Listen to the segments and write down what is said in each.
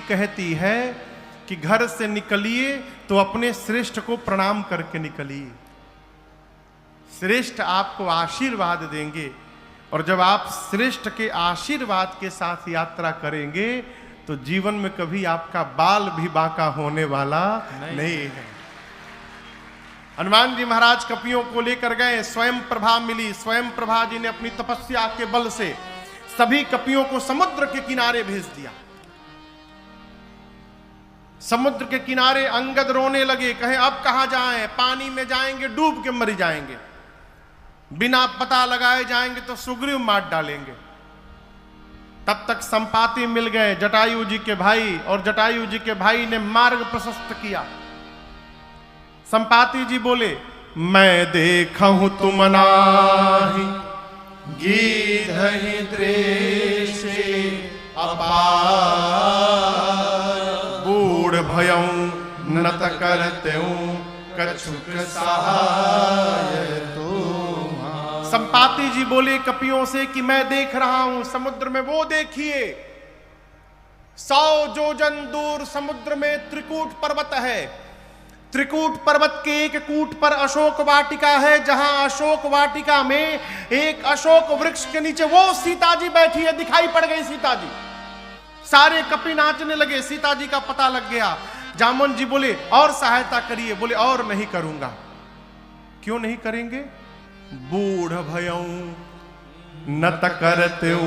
कहती है कि घर से निकलिए तो अपने श्रेष्ठ को प्रणाम करके निकलिए। श्रेष्ठ आपको आशीर्वाद देंगे, और जब आप श्रेष्ठ के आशीर्वाद के साथ यात्रा करेंगे तो जीवन में कभी आपका बाल भी बांका होने वाला नहीं है। हनुमान जी महाराज कपियों को लेकर गए, स्वयं प्रभा मिली। स्वयं प्रभा जी ने अपनी तपस्या के बल से सभी कपियों को समुद्र के किनारे भेज दिया। समुद्र के किनारे अंगद रोने लगे, कहे अब कहां जाएं, पानी में जाएंगे डूब के मर जाएंगे, बिना पता लगाए जाएंगे तो सुग्रीव मार डालेंगे। तब तक संपाति मिल गए, जटायु जी के भाई, और जटायु जी के भाई ने मार्ग प्रशस्त किया। संपाति जी बोले, मैं देखूं तुम नाही गीधहि द्रेषे अपार, बूढ़ भयं नत करतें कछुक सहाय तुम्हारा। संपाति जी बोले कपियों से कि मैं देख रहा हूं समुद्र में, वो देखिए 100 योजन दूर समुद्र में त्रिकूट पर्वत है। त्रिकूट पर्वत के एक कूट पर अशोक वाटिका है, जहां अशोक वाटिका में एक अशोक वृक्ष के नीचे वो सीता जी बैठी है। दिखाई पड़ गई सीता जी, सारे कपि नाचने लगे, सीता जी का पता लग गया। जामन जी बोले और सहायता करिए, बोले और नहीं करूंगा। क्यों नहीं करेंगे? बूढ़ भयं नत करतें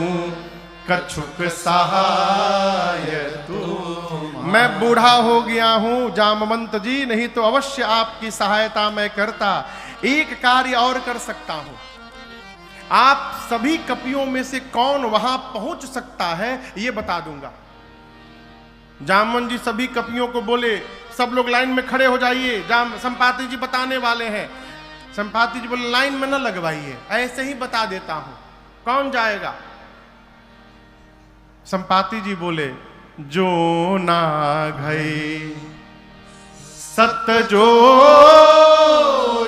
कछुक सहाय तुम। मैं बूढ़ा हो गया हूं जामवंत जी, नहीं तो अवश्य आपकी सहायता मैं करता। एक कार्य और कर सकता हूं, आप सभी कपियों में से कौन वहां पहुंच सकता है यह बता दूंगा। जामवंत जी सभी कपियों को बोले, सब लोग लाइन में खड़े हो जाइए, संपाति जी बताने वाले हैं। संपाति जी बोले लाइन में न लगवाइए, ऐसे ही बता देता हूं, कौन जाएगा? संपाति जी बोले, जो ना गए सत जो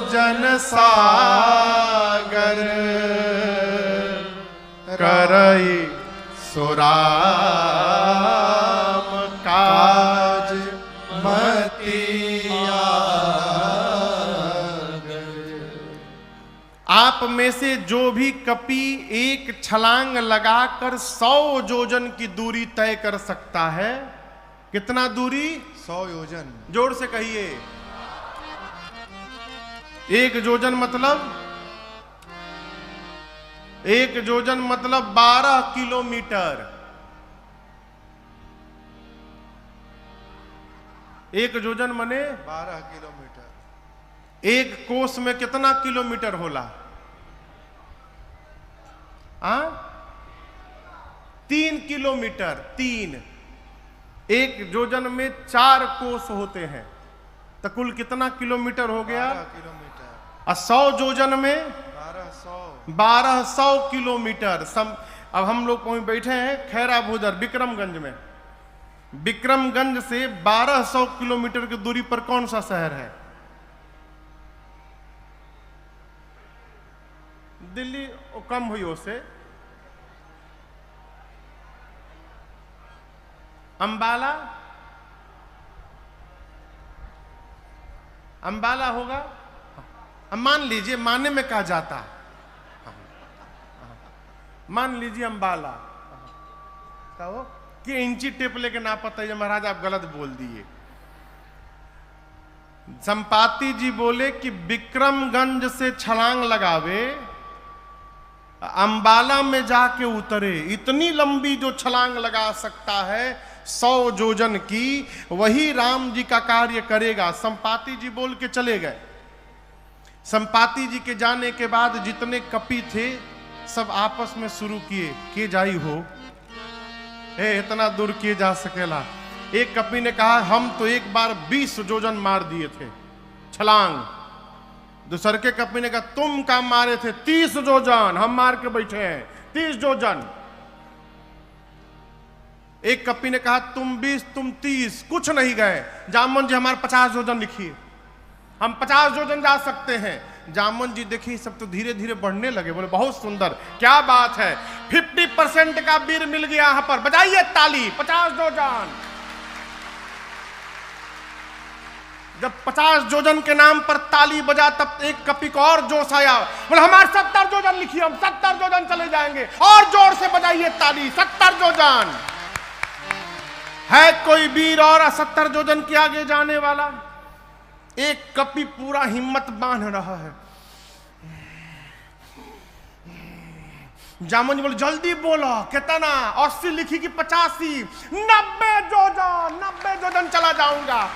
जन सागर, करई सुराम काज मतिया। आप में से जो भी कपि एक छलांग लगाकर 100 योजन की दूरी तय कर सकता है। कितना दूरी? 100 योजन। जोर से कहिए। एक योजन मतलब 12 किलोमीटर। एक योजन मने 12 किलोमीटर। एक कोस में कितना किलोमीटर होला? 3 किलोमीटर। 3 एक योजन में 4 कोस होते हैं, तो कुल कितना किलोमीटर हो गया? 12 किलोमीटर। और 100 योजन में 1200 किलोमीटर। अब हम लोग वहीं बैठे हैं खैरा भूदर विक्रमगंज में। विक्रमगंज से 1200 किलोमीटर की दूरी पर कौन सा शहर है? दिल्ली कम हुई उससे। अंबाला, अंबाला होगा। मान लीजिए, माने में कहा जाता, मान लीजिए अंबाला कहो कि इंची टेप लेके ना पता है महाराज, आप गलत बोल दिए। संपाति जी बोले कि विक्रमगंज से छलांग लगावे, अंबाला में जाके उतरे। इतनी लंबी जो छलांग लगा सकता है 100 योजन की, वही राम जी का कार्य करेगा। संपाति जी बोल के चले गए। संपाति जी के जाने के बाद जितने कपि थे सब आपस में शुरू किए, के जाई हो इतना दूर किए जा सकेला। एक कपि ने कहा हम तो एक बार 20 योजन मार दिए थे छलांग। दूसरे के कपि ने कहा तुम काम मारे थे 30 योजन, हम मार के बैठे हैं 30 योजन। एक कपि ने कहा तुम 20 तुम 30, कुछ नहीं गए। जामन जी हमारे 50 योजन लिखिए, हम 50 योजन जा सकते हैं। जामन जी देखिए सब तो धीरे धीरे बढ़ने लगे। बोले बहुत सुंदर, क्या बात है, 50% का वीर मिल गया यहाँ पर, बजाइए ताली। 50 योजन, जब 50 योजन के नाम पर ताली बजा तब एक कपी को और जोश आया, बोले हमारे 70 योजन लिखिए, हम 70 योजन चले जाएंगे, और जोर से बजाइए ताली, 70 योजन। है कोई वीर और 70 योजन के आगे जाने वाला? एक कपी पूरा हिम्मत बांध रहा है। जामुन जी बोले जल्दी बोलो, कितना? 80 लिखी कि 85? 90 योजन, 90 योजन चला जाऊंगा।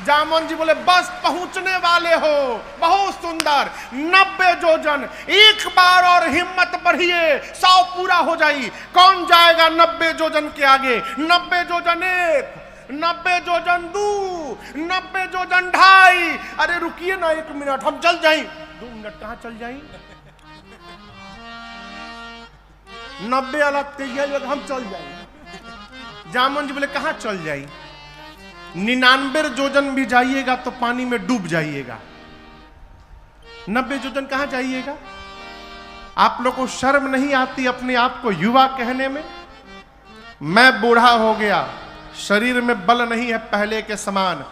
जामुन जी बोले बस पहुंचने वाले हो, बहुत सुंदर, 90 योजन। एक बार और हिम्मत बढ़िए, 100 पूरा हो जाई। कौन जाएगा 90 योजन के आगे? 90 योजन 1, 90 योजन 2, 90 योजन 2.5। अरे रुकिए ना 1 मिनट, हम चल जाए। 2 मिनट कहाँ चल जाए? 90 अलग तैयार, हम चल जाए। जामुन जी बोले कहाँ चल जाए? 99 योजन भी जाइएगा तो पानी में डूब जाइएगा, 90 योजन कहाँ जाइएगा? आप लोग को शर्म नहीं आती अपने आप को युवा कहने में? मैं बूढ़ा हो गया, शरीर में बल नहीं है पहले के समान।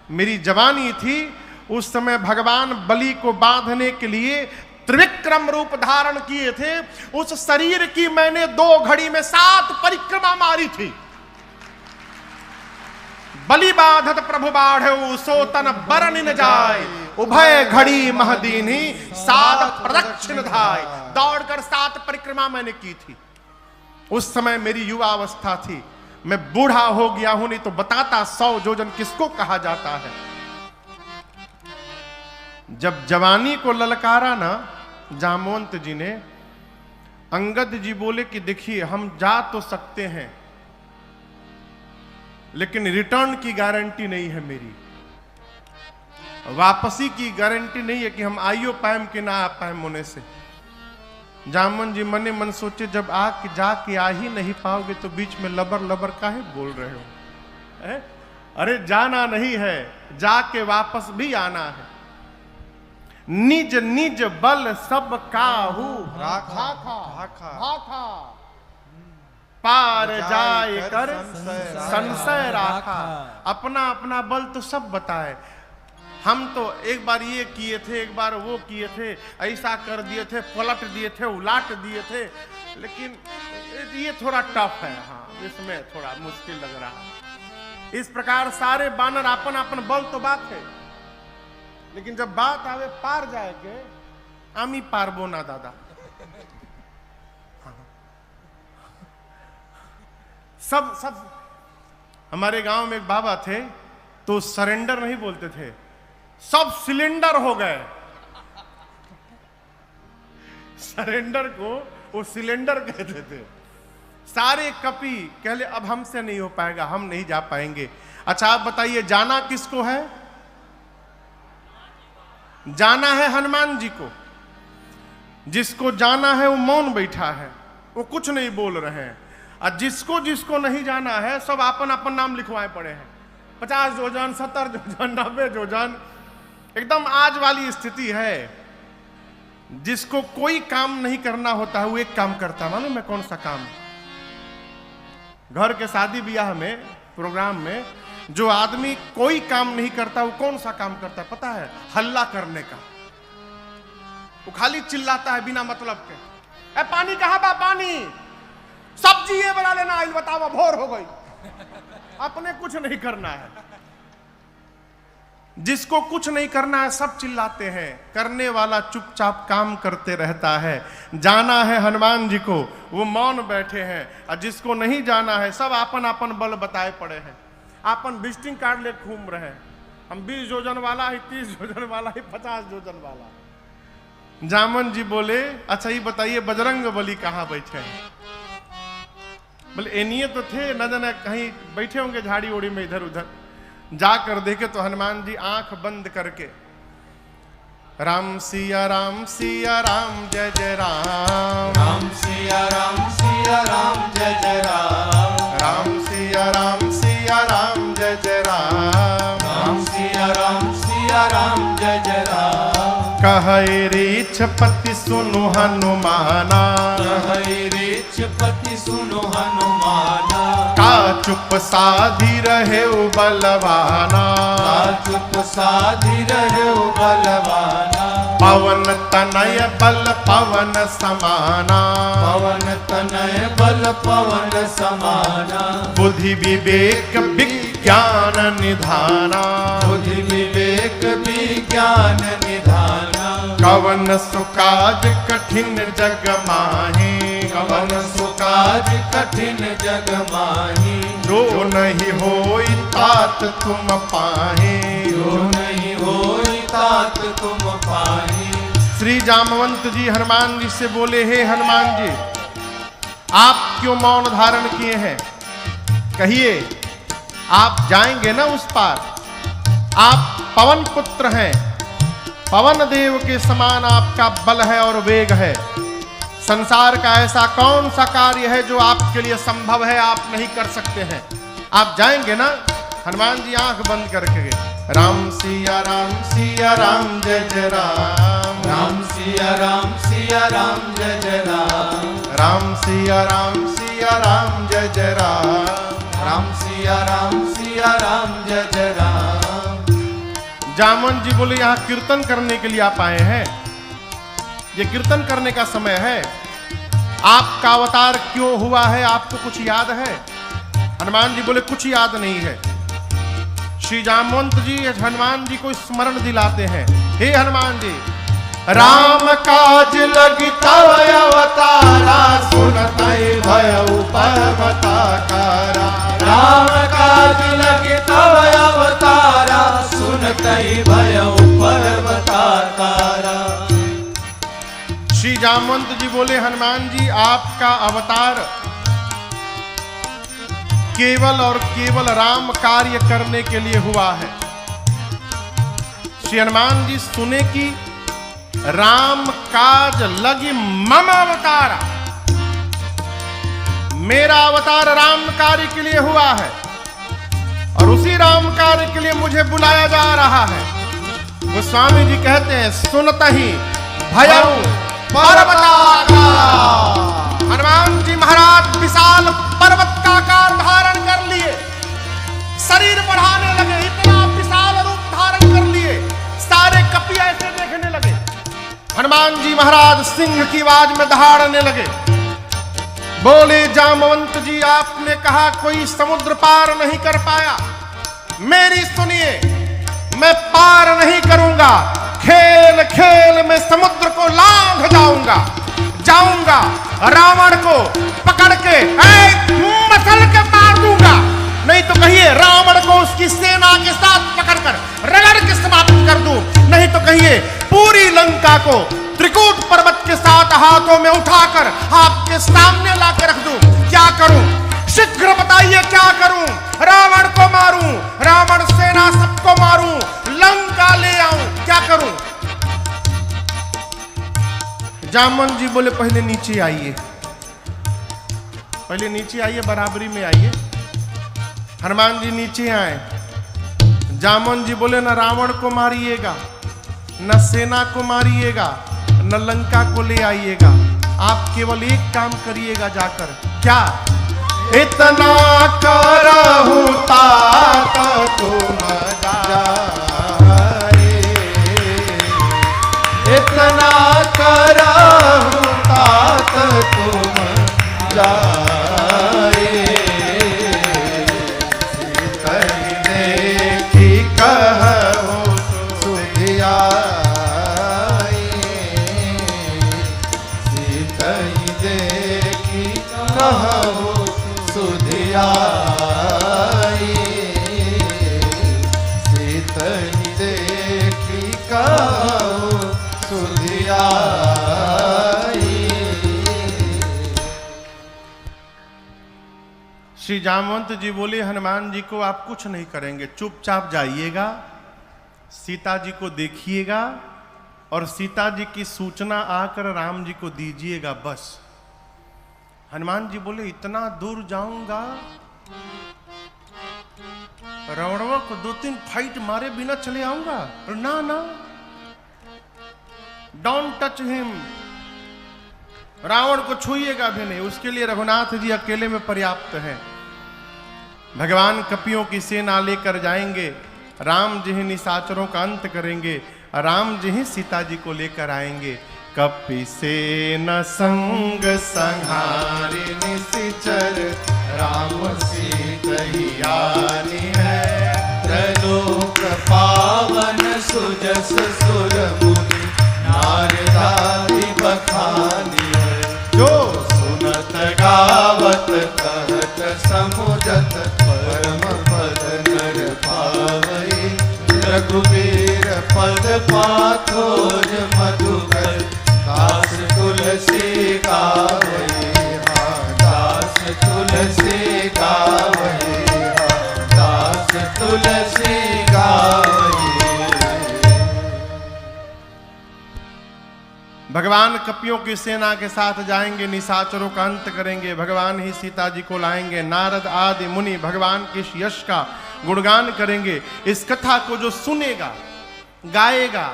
मेरी जवानी थी, उस समय भगवान बलि को बांधने के लिए त्रिविक्रम रूप धारण किए थे। उस शरीर की मैंने 2 घड़ी में 7 परिक्रमा मारी थी। बलि बाधत प्रभु बाढ़े सो तन बरन न जाए, उभय घड़ी महदीनी 7 प्रदक्षिण धाय। दौड़कर 7 परिक्रमा मैंने की थी। उस समय मेरी युवा अवस्था थी। मैं बूढ़ा हो गया हूं, नहीं तो बताता 100 योजन किसको कहा जाता है। जब जवानी को ललकारा ना जामवंत जी ने, अंगद जी बोले कि देखिए हम जा तो सकते हैं, लेकिन रिटर्न की गारंटी नहीं है मेरी, वापसी की गारंटी नहीं है कि हम आइयो पाएम कि ना आ पाएम होने से। जामन जी मने मन सोचे जब आके जाके आ ही नहीं पाओगे तो बीच में लबर लबर काहे बोल रहे हो? अरे जाना नहीं है, जाके वापस भी आना है। निज निज बल सब काहू भाखा, पार जाए कर संशय राखा। अपना अपना बल तो सब बताए। हम तो एक बार ये किए थे, एक बार वो किए थे, ऐसा कर दिए थे, पलट दिए थे, उलाट दिए थे, लेकिन ये थोड़ा टफ है। हाँ, इसमें थोड़ा मुश्किल लग रहा है। इस प्रकार सारे बानर अपन अपन बल तो बात है, लेकिन जब बात आवे पार जाए के, आमी पारबो ना दादा। हाँ। सब हमारे गांव में एक बाबा थे, तो सरेंडर नहीं बोलते थे, सब सिलेंडर हो गए। सरेंडर को वो सिलेंडर कहते थे। सारे कपी कहले अब हमसे नहीं हो पाएगा, हम नहीं जा पाएंगे। अच्छा आप बताइए जाना किसको है? जाना है हनुमान जी को। जिसको जाना है वो मौन बैठा है, वो कुछ नहीं बोल रहे हैं। और जिसको जिसको नहीं जाना है सब अपन अपन नाम लिखवाए पड़े हैं। 50 योजन, 70 योजन, 90 योजन, एकदम आज वाली स्थिति है। जिसको कोई काम नहीं करना होता है वो एक काम करता है। मालूम है कौन सा काम? घर के शादी ब्याह में, प्रोग्राम में जो आदमी कोई काम नहीं करता वो कौन सा काम करता है पता है? हल्ला करने का। वो खाली चिल्लाता है बिना मतलब के। पानी कहाँ बा? पानी। सब्जी ये बना लेना, आई बताओ भोर हो गई। अपने कुछ नहीं करना है। जिसको कुछ नहीं करना है सब चिल्लाते हैं, करने वाला चुपचाप काम करते रहता है। जाना है हनुमान जी को, वो मौन बैठे हैं। और जिसको नहीं जाना है सब अपन अपन बल बताए पड़े हैं। अपन विजिटिंग कार्ड ले घूम रहे हैं। हम 20 योजन वाला है, 30 योजन वाला है, 50 योजन वाला। जामन जी बोले अच्छा ये बताइए बजरंग बली कहाँ बैठे हैं? बोले एनिए तो थे, न जाने कहीं बैठे होंगे झाड़ी ओड़ी में इधर उधर। जाकर देखे तो हनुमान जी आंख बंद करके राम सिया राम सिया राम जय जय राम, राम सिया राम सिया राम जय जय राम, राम सिया राम सिया राम जय जय राम, राम सिया राम जय जय राम। कहे रीछपति सुनु हनुमाना, कहे रीछपति सुनु हनुमाना, चुप साधी रहे बलवाना, चुप साधी रहे बलवाना। पवन तनय बल पवन समाना, पवन तनय बल पवन समाना। बुद्धि विवेक विज्ञान निधाना, बुद्धि विवेक विज्ञान निधाना। कवन सुकाज कठिन जग माहे, कवन सुकाज कठिन जग माही। जो नहीं होई तात तुम पाहे, जो नहीं होई तात तुम पाही। श्री जामवंत जी हनुमान जी से बोले, हे हनुमान जी, आप क्यों मौन धारण किए हैं? कहिए, आप जाएंगे ना उस पार। आप पवन पुत्र हैं, पवन देव के समान आपका बल है और वेग है। संसार का ऐसा कौन सा कार्य है जो आपके लिए संभव है, आप नहीं कर सकते हैं? आप जाएंगे ना? हनुमान जी आंख बंद करके गए। राम सिया राम जय जय राम, राम सिया राम जय जय राम। राम सिया राम जय जय राम, राम सिया राम जय जय राम। जामवंत जी बोले, यहाँ कीर्तन करने के लिए आप आए हैं, ये कीर्तन करने का समय है। आपका अवतार क्यों हुआ है, आपको कुछ याद है? हनुमान जी बोले, कुछ याद नहीं है। श्री जामवंत जी हनुमान जी को स्मरण दिलाते हैं, हे हनुमान जी, राम काज लगी तव अवतारा, सुनतै भयउ पर्वताकारा। राम काज लगे तव अवतारा, सुनतै भयउ पर्वताकारा। श्री जामवंत जी बोले, हनुमान जी, आपका अवतार केवल और केवल राम कार्य करने के लिए हुआ है। श्री हनुमान जी सुने कि राम काज लगी मम अवतारा, मेरा अवतार राम कार्य के लिए हुआ है और उसी राम कार्य के लिए मुझे बुलाया जा रहा है। गोस्वामी जी कहते हैं, सुनत ही भयउ पर्वताकारा। हनुमान जी महाराज विशाल पर्वत का आकार धारण कर लिए, शरीर बढ़ाने लगे, इतना विशाल रूप धारण कर लिए, सारे कपि ऐसे देखने लगे। हनुमान जी महाराज सिंह की आवाज में दहाड़ने लगे। बोले, जामवंत जी, आपने कहा कोई समुद्र पार नहीं कर पाया, मेरी सुनिए, मैं पार नहीं करूंगा। खेल खेल में समुद्र को लांघ जाऊंगा, रावण को पकड़ के मसल के मार दूंगा। नहीं तो कहिए रावण को उसकी सेना के साथ पकड़कर रगड़ के समाप्त कर दूं। नहीं तो कहिए पूरी लंका को त्रिकूट पर्वत के साथ हाथों में उठाकर आपके सामने लाकर रख दूं। क्या करूं? शीघ्र बताइए, क्या करूं? रावण को मारूं, रावण सेना सबको मारूं, लंका ले आऊं, क्या करूं? जामवंत जी बोले, पहले नीचे आइए, पहले नीचे आइए, बराबरी में आइए। हनुमान जी नीचे आए। जामवंत जी बोले, न रावण को मारिएगा, न सेना को मारिएगा, न लंका को ले आइएगा, आप केवल एक काम करिएगा जाकर। क्या? इतना करहु तात तुम जाए, इतना करहु तात तुम जाए। सीतई देखी कहु सुधियाए, सीतई देखी कहु सुधियाए। सीतई देखी कहु सुधियाए। श्री जामवंत जी बोले, हनुमान जी को आप कुछ नहीं करेंगे, चुपचाप जाइएगा, सीता जी को देखिएगा और सीता जी की सूचना आकर राम जी को दीजिएगा, बस। हनुमान जी बोले, इतना दूर जाऊंगा, रावणों को 2-3 फाइट मारे बिना चले आऊंगा? ना ना, डोंट टच हिम, रावण को छूइएगा भी नहीं, उसके लिए रघुनाथ जी अकेले में पर्याप्त है। भगवान कपियों की सेना लेकर जाएंगे, राम जी ही निशाचरों का अंत करेंगे, राम जी ही सीता जी को लेकर आएंगे। कपि सेना संग संहारी निशिचर, राम सीतहियानी है। त्रलोक पावन सुजस सुर मुनि, नारदादि बखानी है। जो सुनत गावत कहत समुझत, परम पद नर पावई। रघुबीर पद पाथोज मधुकर, दास तुलसी गावई। दास तुलसी गावई, दास तुलसी गावई। भगवान कपियों की सेना के साथ जाएंगे, निशाचरों का अंत करेंगे, भगवान ही सीता जी को लाएंगे। नारद आदि मुनि भगवान के यश का गुणगान करेंगे। इस कथा को जो सुनेगा, गाएगा,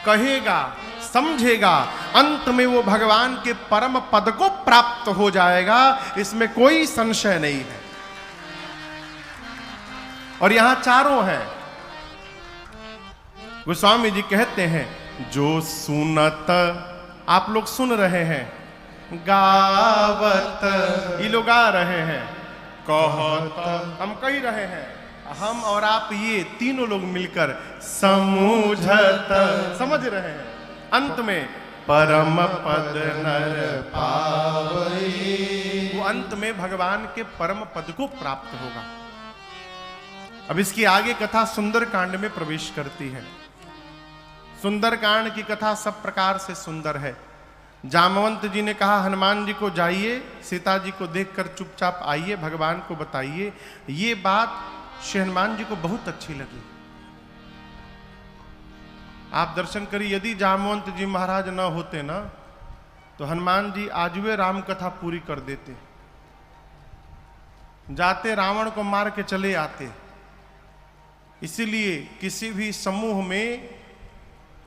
कहेगा, समझेगा, अंत में वो भगवान के परम पद को प्राप्त हो जाएगा, इसमें कोई संशय नहीं है। और यहां चारों हैं। गोस्वामी जी कहते हैं, जो सुनत, आप लोग सुन रहे हैं, गावत, ये लोग गा रहे हैं, कहत, हम कह रहे हैं, हम और आप ये तीनों लोग मिलकर समझत, समझ रहे हैं। अंत में परम पद नर पावई, वो अंत में भगवान के परम पद को प्राप्त होगा। अब इसकी आगे कथा सुंदरकांड में प्रवेश करती है। सुंदरकांड की कथा सब प्रकार से सुंदर है। जामवंत जी ने कहा, हनुमान जी को जाइए, सीता जी को देखकर चुपचाप आइए, भगवान को बताइए। ये बात श्री हनुमान जी को बहुत अच्छी लगी। आप दर्शन करिए, यदि जामवंत जी महाराज न होते ना, तो हनुमान जी आज वे राम कथा पूरी कर देते, जाते रावण को मार के चले आते। इसीलिए किसी भी समूह में,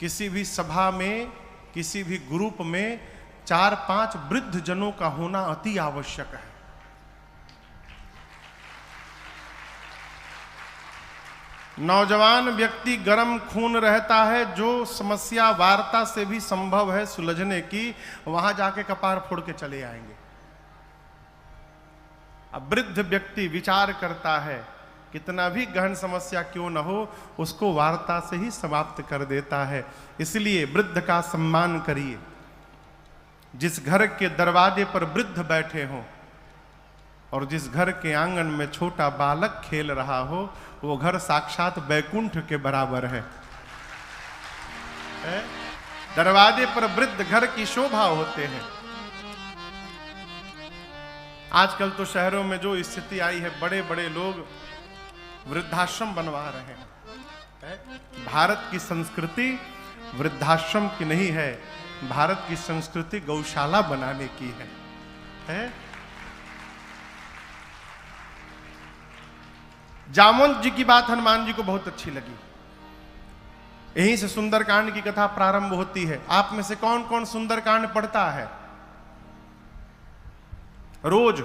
किसी भी सभा में, किसी भी ग्रुप में 4-5 वृद्ध जनों का होना अति आवश्यक है। नौजवान व्यक्ति गर्म खून रहता है, जो समस्या वार्ता से भी संभव है सुलझने की, वहां जाके कपार फोड़ के चले आएंगे। अब वृद्ध व्यक्ति विचार करता है, कितना भी गहन समस्या क्यों न हो, उसको वार्ता से ही समाप्त कर देता है। इसलिए वृद्ध का सम्मान करिए। जिस घर के दरवाजे पर वृद्ध बैठे हों और जिस घर के आंगन में छोटा बालक खेल रहा हो, वो घर साक्षात बैकुंठ के बराबर है। दरवाजे पर वृद्ध घर की शोभा होते हैं। आजकल तो शहरों में जो स्थिति आई है, बड़े बड़े लोग वृद्धाश्रम बनवा रहे हैं। भारत की संस्कृति वृद्धाश्रम की नहीं है, भारत की संस्कृति गौशाला बनाने की है? जामवंत जी की बात हनुमान जी को बहुत अच्छी लगी। यहीं से सुंदरकांड की कथा प्रारंभ होती है। आप में से कौन कौन सुंदरकांड पढ़ता है रोज?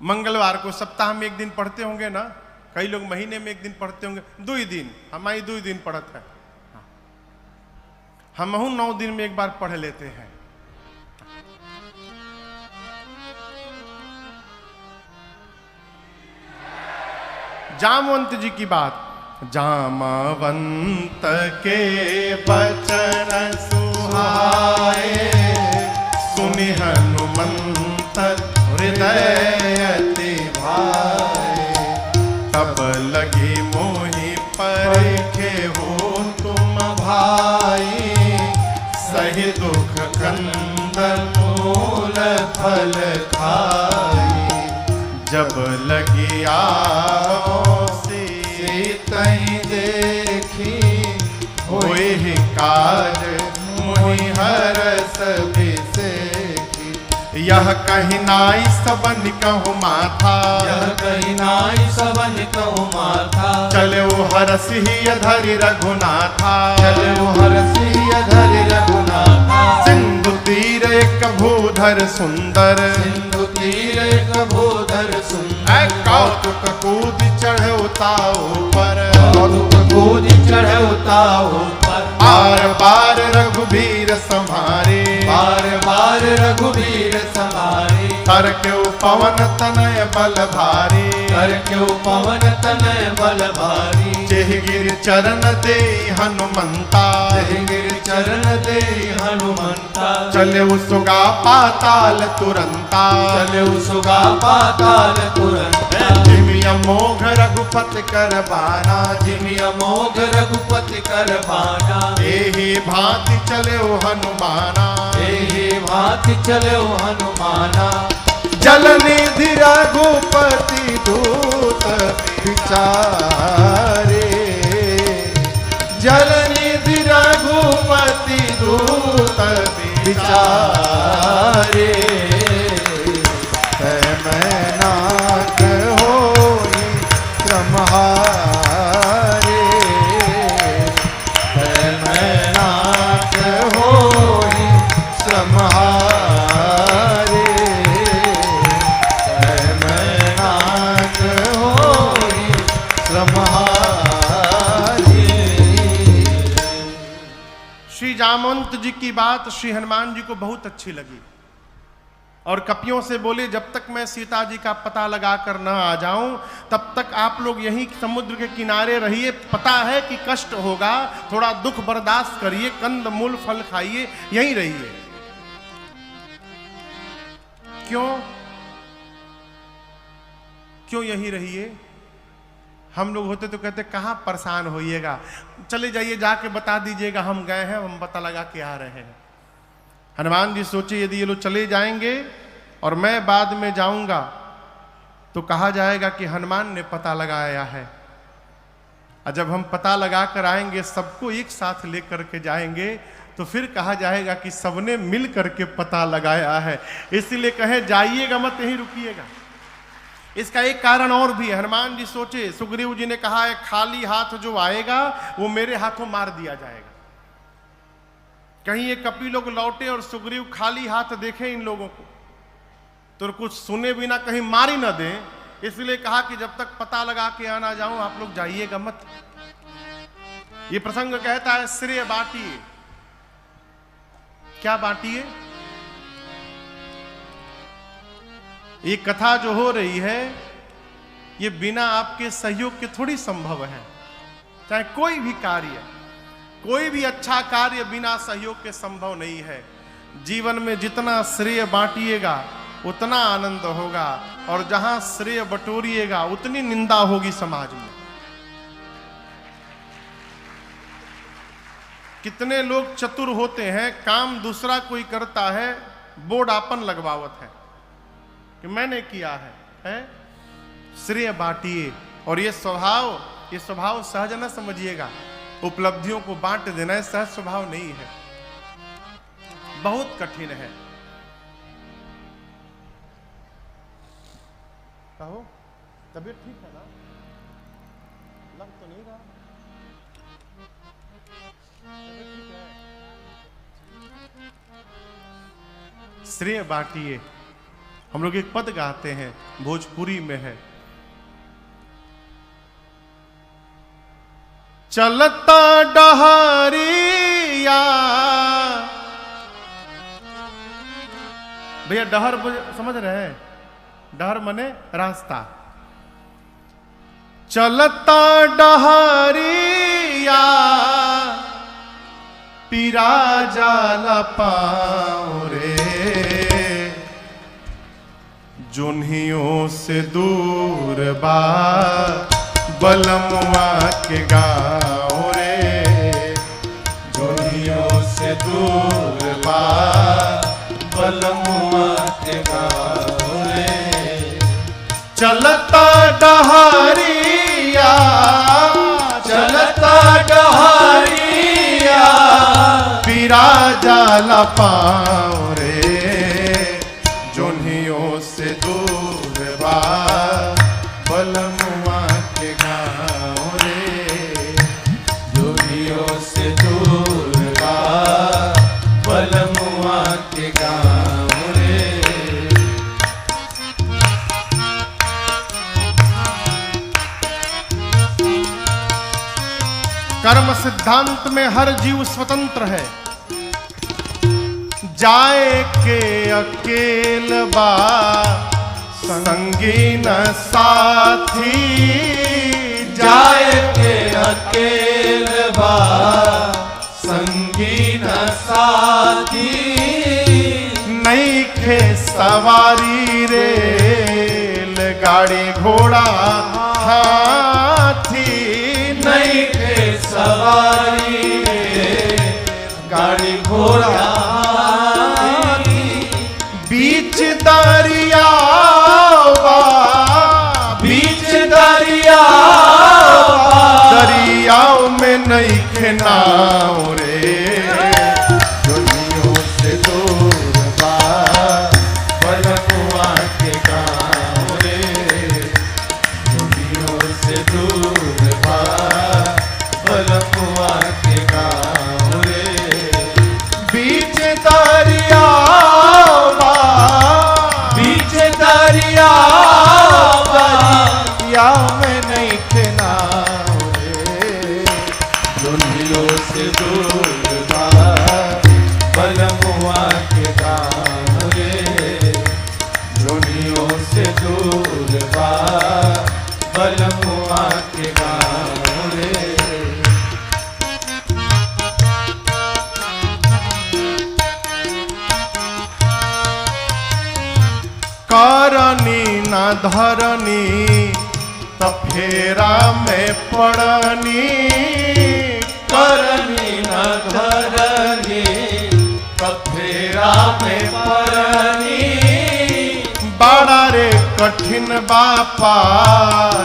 मंगलवार को सप्ताह में एक दिन पढ़ते होंगे ना, कई लोग महीने में एक दिन पढ़ते होंगे, 2 दिन, हमारी 2 दिन पढ़त है। हम 9 दिन में एक बार पढ़ लेते हैं। जामवंत जी की बात, जामवंत के बचन सुहाए, सुनि हनुमंत हृदय अति भाए। तब लगी मोहि परिखे हो तुम भाई, सही दुख कंदन मूल फल खाई। जब लगी आओ सीतहि देखी, होए ही काज मोहि हरस बिसेखी। यह कहीं नाई सबन कहु माथा, यह कहीं नाई सबन कहु माथा। चले वो हरसि धरि रघुनाथा, चले वो हरसि धरि रघुनाथा। सिंधु तीर एक भूधर सुंदर, सिंधु तीर एक भूधर सुंदर। कौतुक कूद चढ़े उताओ पर, कौतुक कूद चढ़े उताओ पर, बार बार रघुबीर सम्हारे, बार बार रघुबीर सम्हारे, कर क्यों पवन तनय बल भारी, कर क्यों पवन तनय बल भारी, जेहिगिर चरण दे हनुमंता, गिर चरण दे हनुमंता, चले सुगा पाताल तुरंता, चले सुगा पाताल तुरंत, जिमि अमोघ रघुपति कर बाना, जिमि अमोघ रघुपति कर बाना, एहि भांति चले हनुमाना, एहि भांति चले हनुमाना, जल निधि रघुपति दूत विचारे, जल निधि रघुपति दूत विचारे, मैनाक होई क्रमहारे, मैनाक होई श्रमहारे, मैनाक होई श्रमहारे। श्री जामवंत जी की बात श्री हनुमान जी को बहुत अच्छी लगी और कपियों से बोले, जब तक मैं सीता जी का पता लगा कर न आ जाऊं तब तक आप लोग यहीं समुद्र के किनारे रहिए। पता है कि कष्ट होगा, थोड़ा दुख बर्दाश्त करिए, कंद मूल फल खाइए, यहीं रहिए। क्यों क्यों यहीं रहिए? हम लोग होते तो कहते कहाँ परेशान होइएगा, चले जाइए, जाके बता दीजिएगा हम गए हैं, हम पता लगा के आ रहे हैं। हनुमान जी सोचे यदि ये लोग चले जाएंगे और मैं बाद में जाऊंगा तो कहा जाएगा कि हनुमान ने पता लगाया है, और जब हम पता लगा कर आएंगे, सबको एक साथ लेकर के जाएंगे, तो फिर कहा जाएगा कि सबने मिल करके पता लगाया है। इसलिए कहे जाइएगा मत, यहीं रुकिएगा। इसका एक कारण और भी है। हनुमान जी सोचे, सुग्रीव जी ने कहा है खाली हाथ जो आएगा वो मेरे हाथों मार दिया जाएगा। कहीं ये कपि लोग लौटे और सुग्रीव खाली हाथ देखे इन लोगों को तो कुछ सुने बिना कहीं मारी ना दें, इसलिए कहा कि जब तक पता लगा के आना जाऊं आप लोग जाइएगा मत। ये प्रसंग कहता है श्रेय बांटिए। क्या बांटिए? ये कथा जो हो रही है ये बिना आपके सहयोग के थोड़ी संभव है। चाहे कोई भी कार्य, कोई भी अच्छा कार्य बिना सहयोग के संभव नहीं है। जीवन में जितना श्रेय बांटिएगा उतना आनंद होगा, और जहां श्रेय बटोरिएगा उतनी निंदा होगी समाज में। कितने लोग चतुर होते हैं, काम दूसरा कोई करता है, बोर्ड आपन लगवावत है कि मैंने किया है? श्रेय बांटिए। और ये स्वभाव सहज न समझिएगा। उपलब्धियों को बांट देना है सहज स्वभाव नहीं है, बहुत कठिन है। कहो, तबीयत ठीक है ना? लग तो नहीं रहा? तबीयत ठीक है? श्रेय बांटिए। हम लोग एक पद गाते हैं, भोजपुरी में है, चलता डहरिया। भैया डहर समझ रहे हैं? डहर मने रास्ता। चलता डहरिया पीरा जाला पाँव रे, जुन्हियों से दूर बा बलमुआ के गाँव रे, जुन्हियों से दूर बा बलमुआ के गाँव रे। चलता डहरिया, चलता डहरिया पीरा जाला पाँव रे, जुन्हियों से दूर बा बलमुआ के गाँव रे, जुन्हियों से दूर बा बलमुआ के गाँव रे। कर्म सिद्धांत में हर जीव स्वतंत्र है। जाए के अकेल बा संगी न साथी, जाए के अकेल बा संगी न साथी, नहीं खे सवारी रेल गाड़ी घोड़ा हाथी, नहीं थे सवारी रे गाड़ी घोड़ा हाथी, बीच दरिया बीच दरिया दरियाओं में नहीं खे नाव रे, दुनियों से दूर बा बलमुआ के गाँव रे, दुनियों से दूर बा बलमुआ के गाँव रे, बीच दरिया बीच दरिया या में नहीं खे नाव रे, दुनियों से दूर बा बलमुआ के गाँव रे, दुनियों से दूर बा बलमुआ के गाँव रे। करनी न धरनी तो फेरा में पड़नी, करनी न धरनी कफेरा में परनी, बड़ा रे कठिन बापार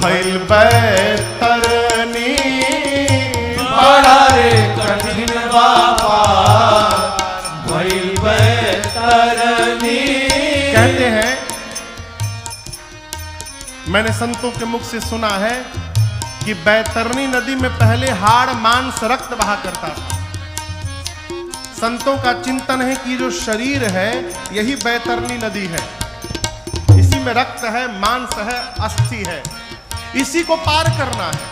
भइल बैतरनी, बड़ा रे कठिन बापा भइल बैतरनी। कहते हैं, मैंने संतों के मुख से सुना है कि बैतरनी नदी में पहले हाड़ मांस रक्त बहा करता था। संतों का चिंतन है कि जो शरीर है यही बैतरनी नदी है, इसी में रक्त है, मांस है, अस्थि है, इसी को पार करना है।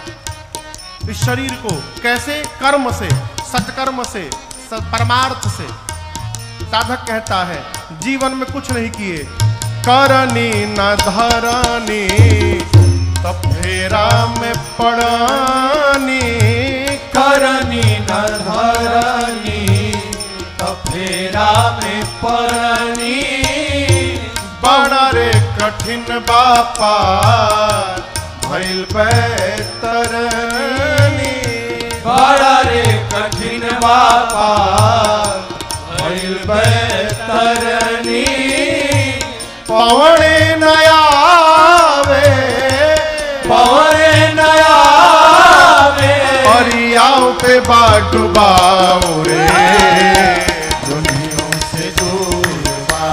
इस शरीर को कैसे? कर्म से, सत्कर्म से, परमार्थ से। साधक कहता है जीवन में कुछ नहीं किए, करनी न धरनी तो फेरा में पड़नी, करनी न धरनी तो फेरा में परनी, बड़ा रे कठिन बापा भइल बैतरनी, बड़ा रे कठिन बापा भइल बैतरनी। पवने नयावे पवने नया परियाओ पे बाटुबाओ रे, दुनियों से दूर बा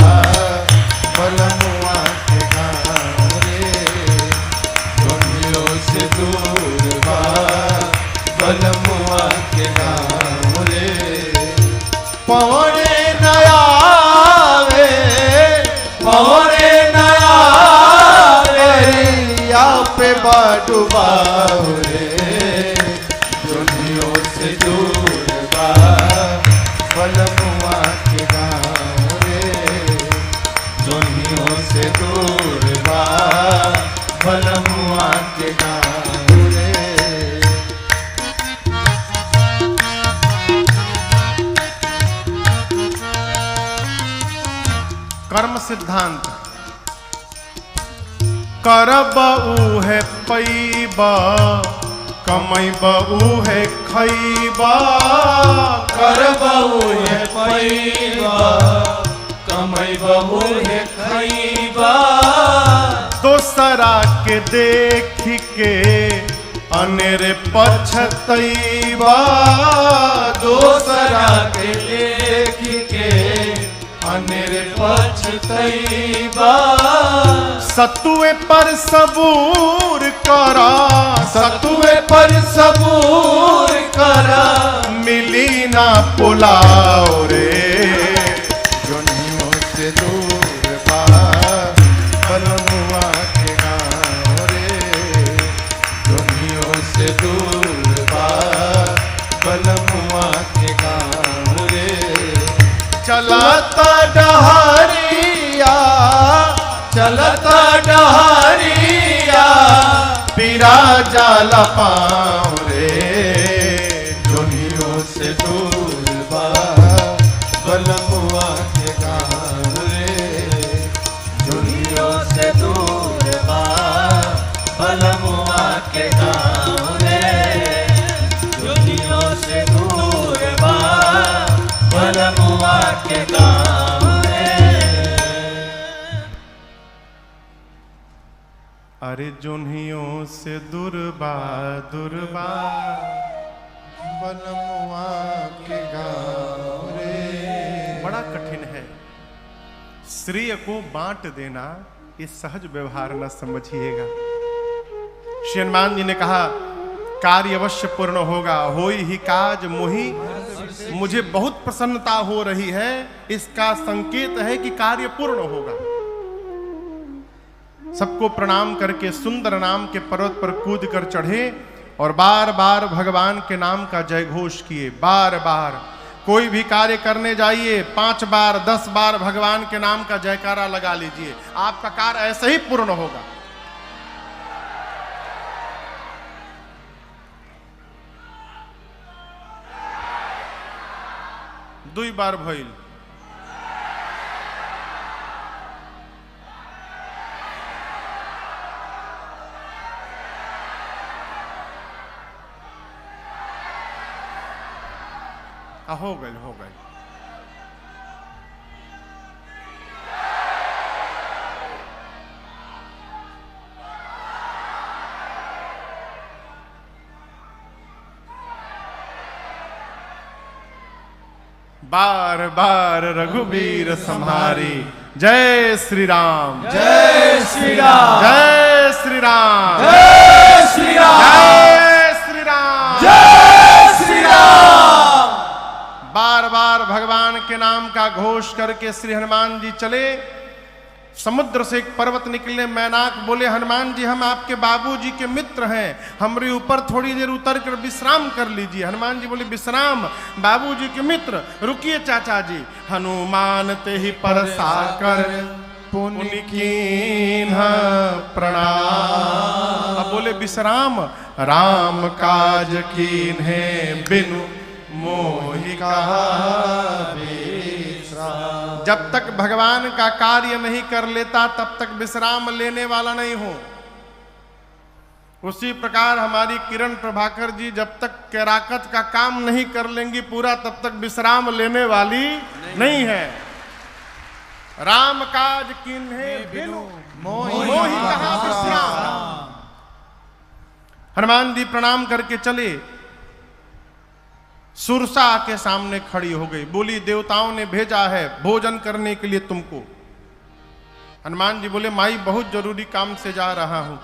बलमुआ के गाँव रे, दुनियों से दूर बा बलमुआ के गाँव रे। पवने नयावे पवने नया परियाओ पे बाटुबाओ रे, दुनियों से दूर बा बलमुआ के गाँव रे, दुनियों से दूर बा बलमुआ के गाँव रे। कर्म सिद्धांत। करब उहे पैबा, कमैब उहे खैबा, करबहु है पैबा कमैबहु है खैबा, दोसरा के देख के अनेरे पछतैबा, दोसरा के देख के अनेर पछतैबा, सतुए पर सबूर करा, सतुए पर सबूर करा, मिली ना पुलाव रे, दुनियों से दूर बा बलमुआ के गाँव रे, दुनियों से दूर बा चलत डहरिया चलत डहरिया पीरा जाला पाँव रे जोनियों से दूर बा बलमुआ के गाँव रे दुनियों से दूर बा बलमुआ के गाँव रे दुनियों से दूर बा बलमुआ के गाँव रे। अरे जोनियों से दुर्बा दुर्बा बलमुआ के गाँव रे। बड़ा कठिन है। श्रेय को बांट देना ये सहज व्यवहार न समझिएगा। श्री हनुमान जी ने कहा कार्य अवश्य पूर्ण होगा, होई ही काज मोहि, मुझे बहुत प्रसन्नता हो रही है, इसका संकेत है कि कार्य पूर्ण होगा। सबको प्रणाम करके सुंदर नाम के पर्वत पर कूद कर चढ़े और बार बार भगवान के नाम का जय घोष किए। बार बार कोई भी कार्य करने जाइए 5 बार 10 बार भगवान के नाम का जयकारा लगा लीजिए, आपका कार्य ऐसे ही पूर्ण होगा। दुई बार भइल। हो गए हो गए। बार बार रघुवीर संहारी। जय श्री राम जय श्री राम जय श्री राम जय श्री राम जय श्री राम जय श्री राम। बार बार भगवान के नाम का घोष करके श्री हनुमान जी चले। समुद्र से एक पर्वत निकले। मैनाक बोले हनुमान जी हम आपके बाबूजी के मित्र हैं, हमारे ऊपर थोड़ी देर उतर कर विश्राम कर लीजिए। हनुमान जी बोले विश्राम, बाबूजी के मित्र, रुकिए चाचा जी। हनुमान ते ही परसा कर पुनि कीन्ह प्रणाम। अब बोले विश्राम, राम काज कीन्हे बिनु मोहि कहा विश्राम। जब तक भगवान का कार्य नहीं कर लेता तब तक विश्राम लेने वाला नहीं हो। उसी प्रकार हमारी किरण प्रभाकर जी जब तक कैराकत का काम नहीं कर लेंगी पूरा तब तक विश्राम लेने वाली नहीं है। राम काज किन्हे बिनु मोहि कहा विश्राम। हनुमान जी प्रणाम करके चले। सुरसा के सामने खड़ी हो गई, बोली देवताओं ने भेजा है भोजन करने के लिए तुमको। हनुमान जी बोले माई बहुत जरूरी काम से जा रहा हूं,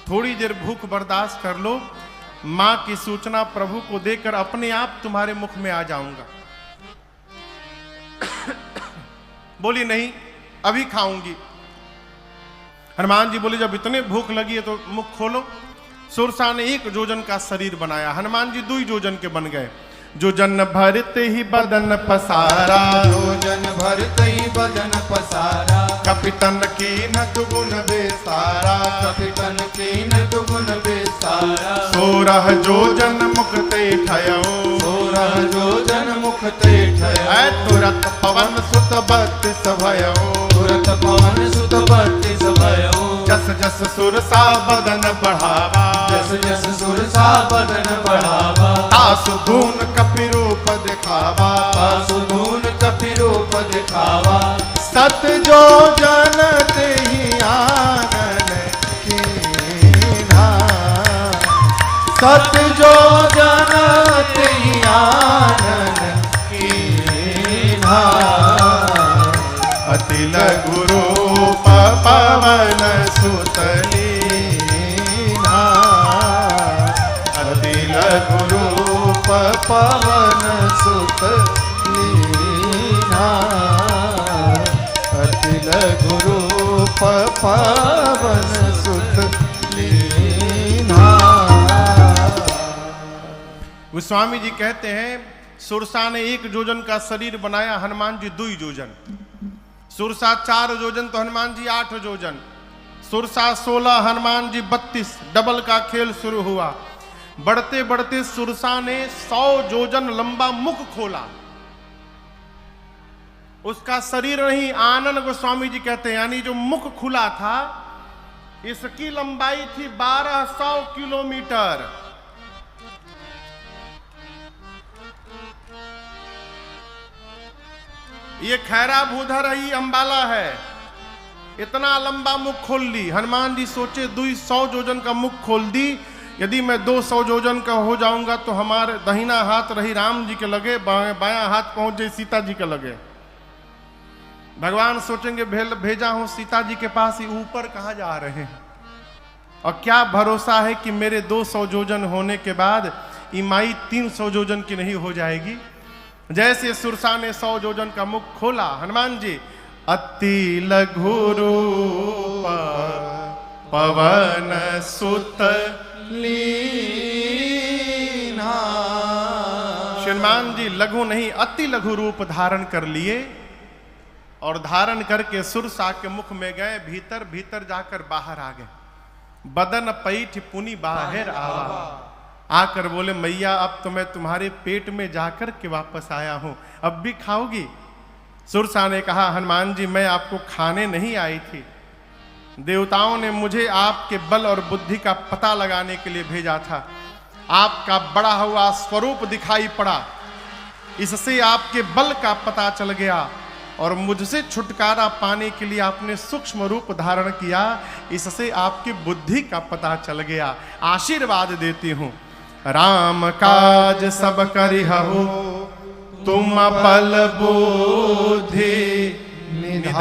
थोड़ी देर भूख बर्दाश्त कर लो, मां की सूचना प्रभु को देकर अपने आप तुम्हारे मुख में आ जाऊंगा। बोली नहीं अभी खाऊंगी। हनुमान जी बोले जब इतने भूख लगी है तो मुख खोलो। सुरसा ने 1 जोजन का शरीर बनाया, हनुमान जी 2 जोजन के बन गए। जोजन भरते ही बदन पसारा, जोजन भरते ही बदन पसारा, कपितन कीन दुगुन बेसारा, कपितन कीन दुगुन बेसारा। 16 जोजन मुक्ते ठयो, 16 जोजन मुक्ते ठयो। तुरत पवन सुत 32 भयो, तुरत पवन सुत 32 भयो। जस जस सुरसा बदन बढ़ावा, जस जस सुरसा बदन बढ़ावा। तासु धून कपि रूप दिखावा, तासु धून कपि रूप दिखावा। सत जो जन तेहि आनन कीन्हा, सत जो जन तेहि आनन कीन्हा। अति लघु रूप पवन सुत लीन्हा, अति लघु रूप पवन सुत लीन्हा, अति लघु रूप पवन सुत लीन्हा। गोस्वामी जी कहते हैं सुरसा ने 1 योजन का शरीर बनाया, हनुमान जी 2 योजन। सुरसा 4 योजन तो हनुमान जी 8 योजन। सुरसा 16, हनुमान जी 32। डबल का खेल शुरू हुआ। बढ़ते बढ़ते सुरसा ने 100 योजन लंबा मुख खोला। उसका शरीर नहीं, आनंद गोस्वामी जी कहते हैं, यानी जो मुख खुला था इसकी लंबाई थी 1200 किलोमीटर। ये खैरा भूधर ही अंबाला है। इतना लंबा मुख खोल ली। हनुमान जी सोचे 200 योजन का मुख खोल दी, यदि मैं 200 योजन का हो जाऊंगा तो हमारे दाहिना हाथ रही राम जी के लगे, बायां हाथ पहुंच जाए सीता जी के लगे। भगवान सोचेंगे भेजा हूं सीता जी के पास, ही ऊपर कहां जा रहे हैं, और क्या भरोसा है कि मेरे 200 योजन होने के बाद इमाई 300 योजन की नहीं हो जाएगी। जैसे सुरसा ने 100 योजन का मुख खोला, हनुमान जी अति लघु रूप पवन सुत लीना। हनुमान जी लघु नहीं अति लघु रूप धारण कर लिए, और धारण करके सुरसा के मुख में गए। भीतर भीतर जाकर बाहर आ गए। बदन पैठ पुनि बाहर आवा। आकर बोले मैया अब तो मैं तुम्हारे पेट में जाकर के वापस आया हूं, अब भी खाओगी? सुरसा ने कहा हनुमान जी मैं आपको खाने नहीं आई थी, देवताओं ने मुझे आपके बल और बुद्धि का पता लगाने के लिए भेजा था। आपका बड़ा हुआ स्वरूप दिखाई पड़ा, इससे आपके बल का पता चल गया, और मुझसे छुटकारा पाने के लिए आपने सूक्ष्म रूप धारण किया, इससे आपकी बुद्धि का पता चल गया। आशीर्वाद देती हूं, राम काज सब करिहु तुम बल बुद्धि निधान।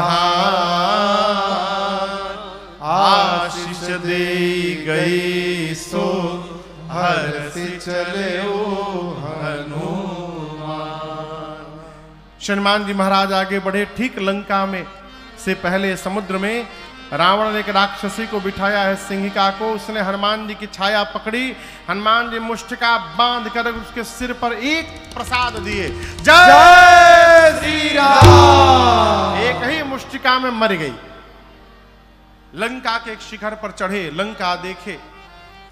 आशीष दे गई सो हर्ष चले हनुमान। हनुमान जी महाराज आगे बढ़े। ठीक लंका में से पहले समुद्र में रावण ने एक राक्षसी को बिठाया है, सिंहिका को। उसने हनुमान जी की छाया पकड़ी। हनुमान जी मुष्टिका बांध कर उसके सिर पर एक प्रसाद दिए। जय श्री राम। एक ही मुष्टिका में मर गई। लंका के एक शिखर पर चढ़े, लंका देखे।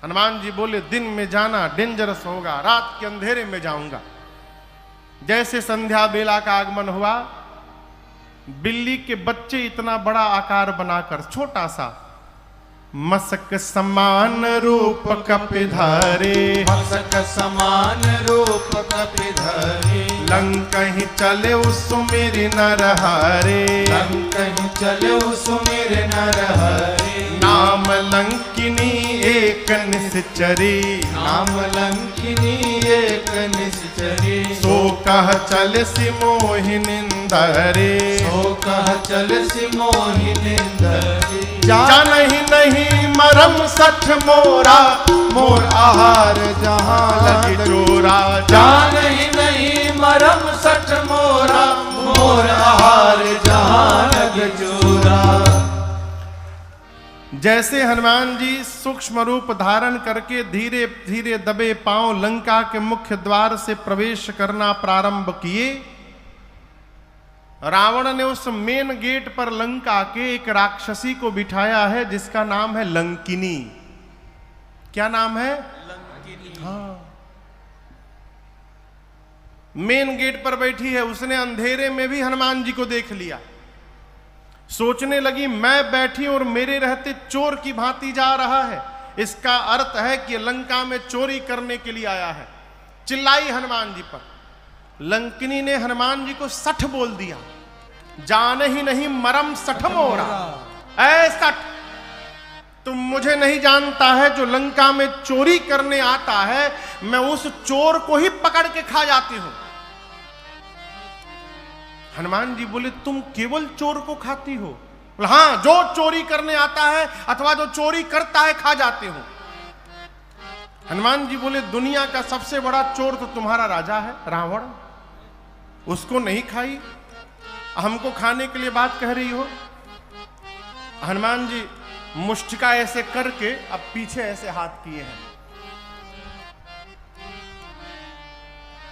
हनुमान जी बोले दिन में जाना डेंजरस होगा, रात के अंधेरे में जाऊंगा। जैसे संध्या बेला का आगमन हुआ, बिल्ली के बच्चे इतना बड़ा आकार बनाकर, छोटा सा, मसक समान रूप कपिधारे, मसक समान रूप कपिधारे, लंकहि चले सुमिर नरहरे, लंकहि चले सुमिर नरहरे, नाम लंकिनी एक निश्चरी, नाम लंकिनी एक निश्चरी, सो कह चल सि मोहिनिंदरे, सो कह चल सि मोहिनिंदरे, जानहि नहीं मरम सठ मोरा, मोर आहार जहां लगी चोरा, जानहि नहीं मरम सठ मोरा, मोर आहार जहां लग चोरा। जैसे हनुमान जी सूक्ष्म रूप धारण करके धीरे धीरे दबे पांव लंका के मुख्य द्वार से प्रवेश करना प्रारंभ किए, रावण ने उस मेन गेट पर लंका के एक राक्षसी को बिठाया है जिसका नाम है लंकिनी। क्या नाम है? लंकिनी। हाँ, मेन गेट पर बैठी है। उसने अंधेरे में भी हनुमान जी को देख लिया। सोचने लगी मैं बैठी और मेरे रहते चोर की भांति जा रहा है, इसका अर्थ है कि लंका में चोरी करने के लिए आया है। चिल्लाई हनुमान जी पर। लंकिनी ने हनुमान जी को सठ बोल दिया। जान ही नहीं मरम सठ मोरा, ऐ सठ, तुम मुझे नहीं जानता है, जो लंका में चोरी करने आता है मैं उस चोर को ही पकड़ के खा जाती हूं। हनुमान जी बोले तुम केवल चोर को खाती हो? हाँ, जो चोरी करने आता है अथवा जो चोरी करता है खा जाते हो। हनुमान जी बोले दुनिया का सबसे बड़ा चोर तो तुम्हारा राजा है रावण, उसको नहीं खाई, हमको खाने के लिए बात कह रही हो? हनुमान जी मुष्टिका ऐसे करके अब पीछे ऐसे हाथ किए हैं।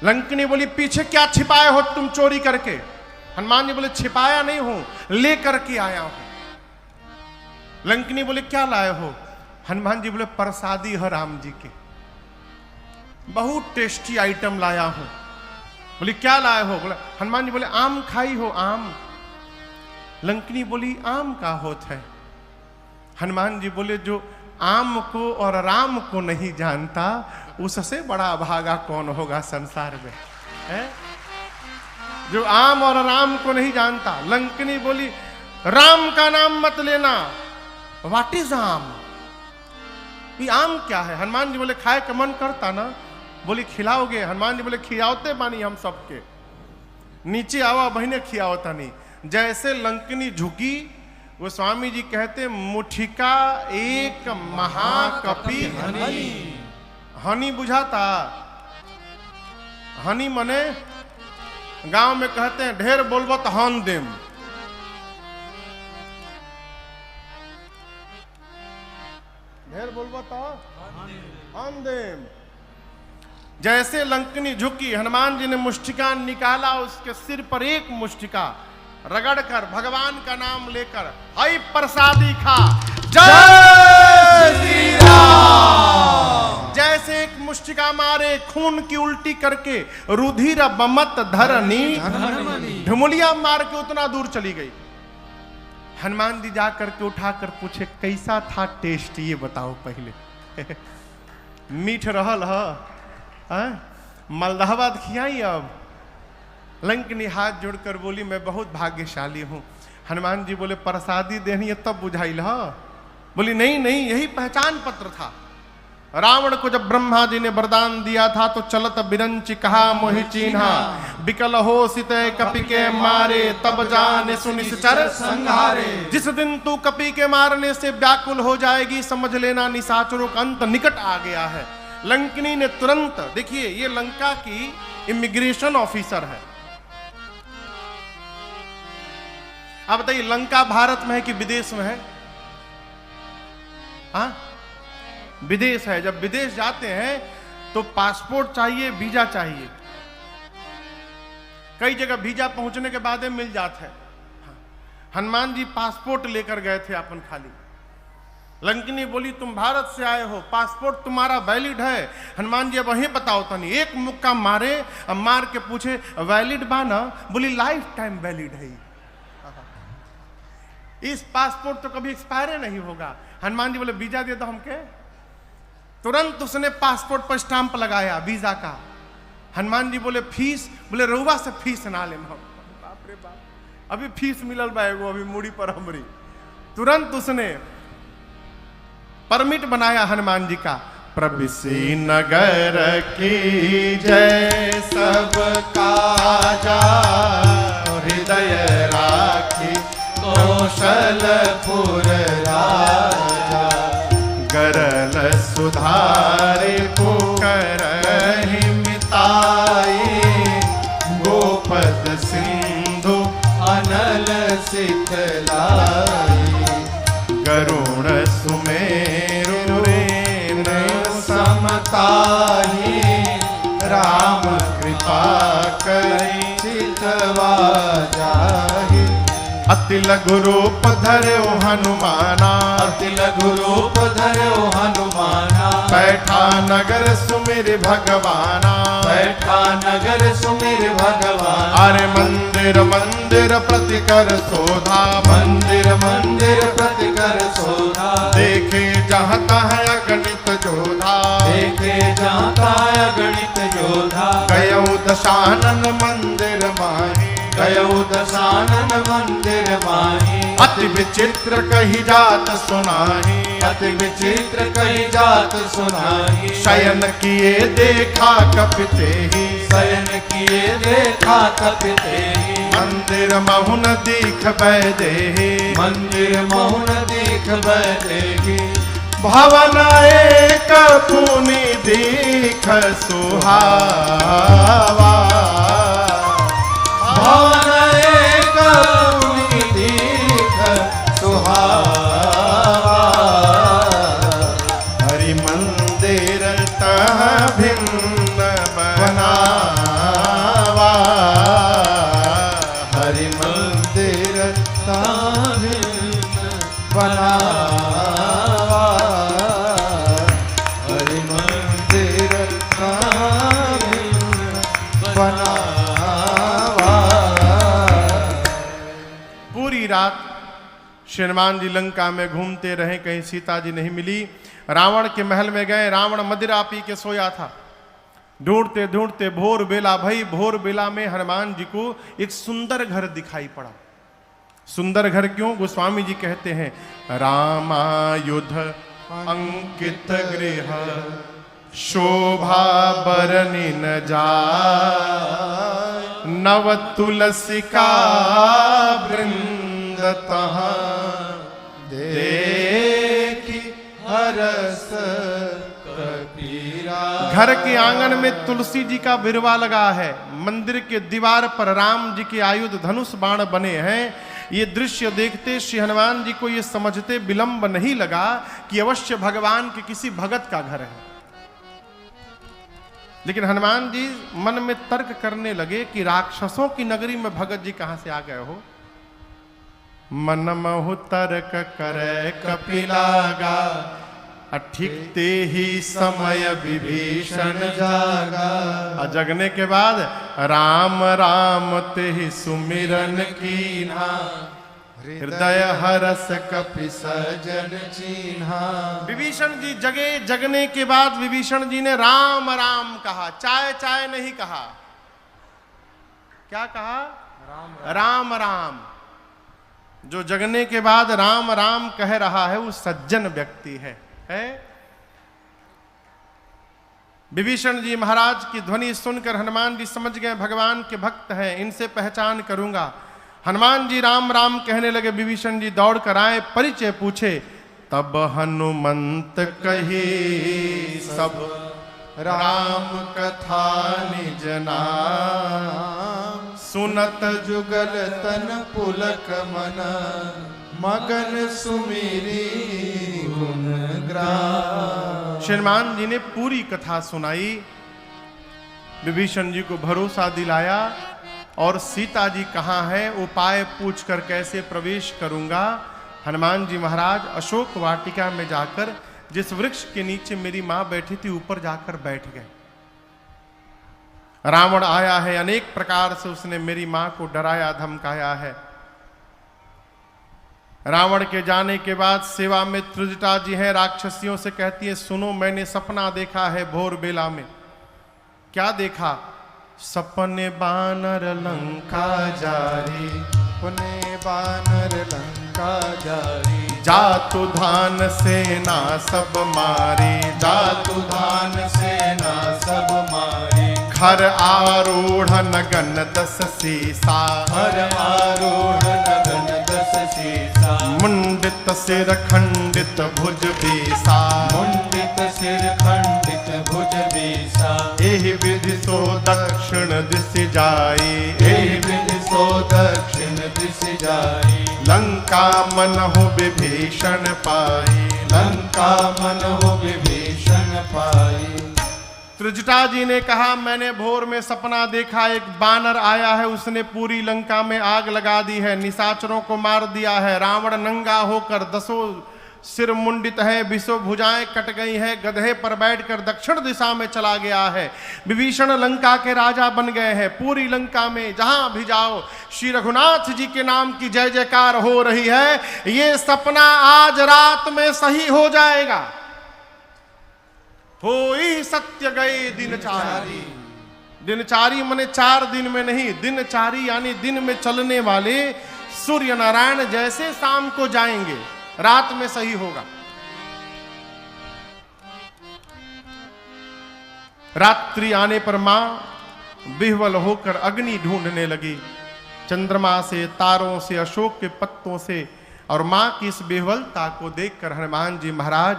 लंकिनी बोली पीछे क्या छिपाए हो तुम चोरी करके? हनुमान जी बोले छिपाया नहीं हूं, ले करके आया हूं। लंकिनी बोले क्या लाए हो? हनुमान जी बोले प्रसादी है राम जी के, बहुत टेस्टी आइटम लाया हूं। बोली क्या लाए हो? बोले हनुमान जी बोले आम खाई हो आम? लंकिनी बोली आम का होता है? हनुमान जी बोले जो आम को और राम को नहीं जानता उससे बड़ा भागा कौन होगा संसार में, है? जो आम और राम को नहीं जानता। लंकिनी बोली राम का नाम मत लेना, व्हाट इज आम? ये आम क्या है? हनुमान जी बोले खाए का मन करता ना? बोली खिलाओगे? हनुमान जी बोले खिलाओते बानी हम सबके, नीचे आवा बहने खियावता नहीं। जैसे लंकिनी झुकी वो स्वामी जी कहते मुठिका एक महाकपि हनी। हनी बुझाता? हनी मने गांव में कहते हैं ढेर बोलबो तो हन देम। ढेर बोलबो तो हन देम। जैसे लंकिनी झुकी, हनुमान जी ने मुष्टिका निकाला, उसके सिर पर एक मुष्टिका रगड़कर भगवान का नाम लेकर हई प्रसादी खा। जय श्री राम। जैसे एक मुष्टिका मारे खून की उल्टी करके रुधिर बमत धरनी ढुमुलिया मार के उतना दूर चली गई। हनुमान जी जा करके उठाकर पूछे कैसा था टेस्ट, ये बताओ पहले। मीठ रहल है? मलदहबाद खियाई अब? लंकिनी हाथ जोड़कर बोली मैं बहुत भाग्यशाली हूं। हनुमान जी बोले प्रसादी देनी है तब बुझाइल हा? बोली नहीं नहीं, यही पहचान पत्र था। रावण को जब ब्रह्मा जी ने वरदान दिया था तो चलत बिरंच कहा मोहि चीन्हा, बिकल हो सितय कपि के मारे, तब जाने सुनिश्चर संहारे। जिस दिन तू कपि के मारने से व्याकुल हो जाएगी समझ लेना निशाचरों का अंत निकट आ गया है। लंकिनी ने तुरंत, देखिए ये लंका की इमिग्रेशन ऑफिसर है। अब बताइए लंका भारत में है कि विदेश में है? हाँ विदेश है। जब विदेश जाते हैं तो पासपोर्ट चाहिए, वीजा चाहिए। कई जगह वीजा पहुंचने के बाद मिल जाता है। हनुमान जी पासपोर्ट लेकर गए थे अपन खाली। लंकिनी बोली तुम भारत से आए हो, पासपोर्ट तुम्हारा वैलिड है? हनुमान जी अब वहीं बताओ तनी। एक मुक्का मारे, अब मार के पूछे वैलिड बा ना? बोली लाइफ टाइम वैलिड है, इस पासपोर्ट तो कभी एक्सपायर नहीं होगा। हनुमान जी बोले वीजा दे दो हमके। तुरंत उसने पासपोर्ट पर स्टांप लगाया वीजा का। हनुमान जी बोले फीस? बोले रउआ से फीस ना ले। बाप रे बाप, अभी फीस मिलल बा एगो अभी मुड़ी पर हमरी। तुरंत उसने परमिट बनाया हनुमान जी का। प्रविसी नगर की जय सब काजा, हृदय राखी कौशलपुर राजा, गरल सुधारे पुकरहि मिताई, गोपद सिंधु अनल सिखलाई, गरुण सुमेरु रेणु समताही, राम कृपा करि चितवा जाहि, अति लघु रूप धर्यो हनुमाना, अति लघु रूप धर्यो हनुमाना, बैठा नगर सुमिर भगवाना, बैठा नगर सुमिर भगवान। अरे मंदिर मंदिर प्रतिकर शोधा, मंदिर मंदिर प्रतिकर शोधा, देखे जहाँ तहाँ अगणित जोधा, देखे जहाँ तहाँ अगणित योधा, गयौ दशानन मंदिर माही, गयौ दशानन मंदिर माही, अति विचित्र कही जात सुनाही, अति विचित्र कही जात सुनाही, शयन किए देखा कपिते ही, शयन किए देखा कपिते ही, मंदिर महुन दीख बैदेही, मंदिर महुन दीख बैदेही, भवन एक पुनि दीख सुहावा, भवन एक पुनि दीख सुहावा, हरि मंदिर तह भिन्न बना, श्री हनुमान जी लंका में घूमते रहे, कहीं सीता जी नहीं मिली। रावण के महल में गए, रावण मदिरा पी के सोया था। ढूंढते ढूंढते भोर बेला भई, भोर बेला में हनुमान जी को एक सुंदर घर दिखाई पड़ा। सुंदर घर क्यों? गोस्वामी जी कहते हैं, रामायुध अंकित गृह शोभा बरनी न जाय, नव तुलसिका वृंद तहाँ देखी हरस कपीरा। घर के आंगन में तुलसी जी का बिरवा लगा है, मंदिर के दीवार पर राम जी के आयुध धनुष बाण बने हैं। ये दृश्य देखते श्री हनुमान जी को ये समझते विलंब नहीं लगा कि अवश्य भगवान के किसी भगत का घर है। लेकिन हनुमान जी मन में तर्क करने लगे कि राक्षसों की नगरी में भगत जी कहां से आ गए हो। मन महु तर्क करे कपिलागा, अठिकते ही समय विभीषण जागा। जगने के बाद राम राम ते ही सुमिरन कीन्हा, हृदय हरस कपि सजन चीन्हा। विभीषण जी जगे, जगने के बाद विभीषण जी ने राम राम कहा, चाय चाय नहीं कहा। क्या कहा? राम राम। जो जगने के बाद राम राम कह रहा है वो सज्जन व्यक्ति है। विभीषण जी महाराज की ध्वनि सुनकर हनुमान जी समझ गए भगवान के भक्त हैं, इनसे पहचान करूंगा। हनुमान जी राम राम कहने लगे। विभीषण जी दौड़ कर आए, परिचय पूछे। तब हनुमंत कही सब राम कथा निज नाम, सुनत जुगल तन पुलक मन, मगन सुमिरी गुण ग्राम। हनुमान जी ने पूरी कथा सुनाई, विभीषण जी को भरोसा दिलाया और सीता जी कहाँ है उपाय पूछकर कैसे प्रवेश करूंगा। हनुमान जी महाराज अशोक वाटिका में जाकर जिस वृक्ष के नीचे मेरी मां बैठी थी ऊपर जाकर बैठ गए। रावण आया है, अनेक प्रकार से उसने मेरी मां को डराया धमकाया है। रावण के जाने के बाद सेवा में त्रिजटा जी हैं, राक्षसियों से कहती है सुनो मैंने सपना देखा है भोर बेला में। क्या देखा? सपने बानर लंका जारी, पुने बानर लंका जारी, जातु धान सेना सब मारी, जातु धान सेना सब मारी, खर आरूढ़ नगन दस सीसा, हर आरूढ़ नगन दस सीसा, मुंडित सिर खंडित भुज बीसा, मुंडित सिर खंडित भुज बीसा, एहि विधि सो दक्षिण दिश जाई, एहि विधि सो दक्षिण दिश जाई, लंका मन हो विभीषण पाई, लंका मन हो विभीषण पाई। त्रिजटा जी ने कहा मैंने भोर में सपना देखा, एक बानर आया है, उसने पूरी लंका में आग लगा दी है, निशाचरों को मार दिया है। रावण नंगा होकर दसों सिर मुंडित है, बिसो भुजाएं कट गई है, गधे पर बैठकर दक्षिण दिशा में चला गया है। विभीषण लंका के राजा बन गए हैं। पूरी लंका में जहां भी जाओ श्री रघुनाथ जी के नाम की जय जयकार हो रही है। ये सपना आज रात में सही हो जाएगा। होई सत्य गए दिनचारी। दिनचारी माने 4 दिन में नहीं, दिनचारी यानी दिन में चलने वाले सूर्य नारायण जैसे शाम को जाएंगे, रात में सही होगा। रात्रि आने पर मां विह्वल होकर अग्नि ढूंढने लगी, चंद्रमा से, तारों से, अशोक के पत्तों से। और मां की इस विह्वलता को देखकर हनुमान जी महाराज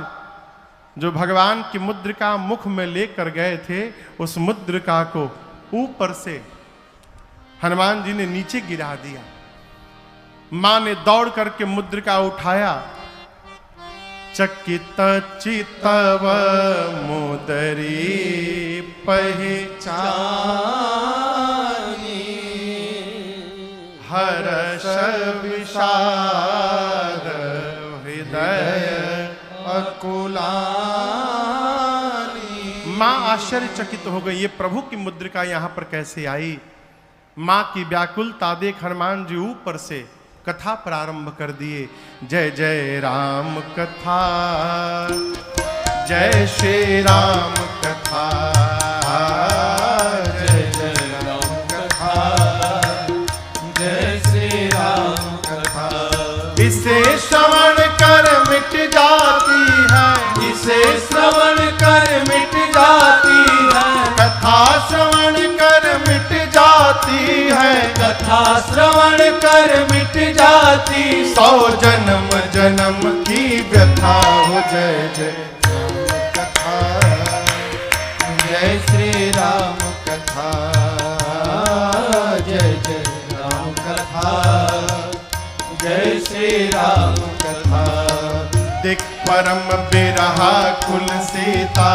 जो भगवान की मुद्रिका मुख में लेकर गए थे, उस मुद्रिका को ऊपर से हनुमान जी ने नीचे गिरा दिया। मां ने दौड़ करके मुद्रिका उठाया। चकित चितव मुदरी पहचानी, हर्ष विषाद हृदय अकुलानी। मां आश्चर्यचकित हो गई, ये प्रभु की मुद्रिका यहां पर कैसे आई। मां की व्याकुलता देख हनुमान जी ऊपर से कथा प्रारंभ कर दिए। जय जय राम कथा, जय श्री राम कथा, जय जय राम कथा, जय श्री राम कथा। इसे श्रवण कर मिट जाती है, इसे श्रवण कर मिट जाती है, कथा श्रवण कर मिट जाती है, कथा श्रवण कर मिट जाती। 100 जन्म जन्म की व्यथा हो। जय जय राम कथा, जय श्री राम कथा, जय जय राम कथा, जय श्री राम कथा। देख परम बिरहा कुल सीता,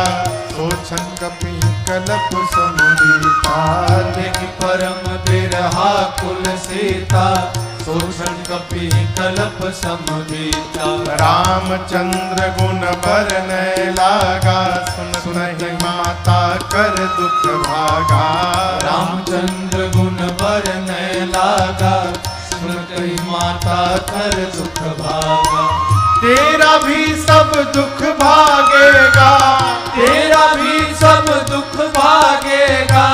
सोचन कपि कलप समुदीता। देख परम बिरहा कुल सीता, सोचन कपि कलप समुदीता। रामचंद्र गुण बरनय लागा, सुन सुनहि माता कर दुख भागा। रामचंद्र गुण बरनय लागा, सुनहि माता कर दुख भागा। तेरा भी सब दुख भागेगा, तेरा भी सब दुख भागेगा,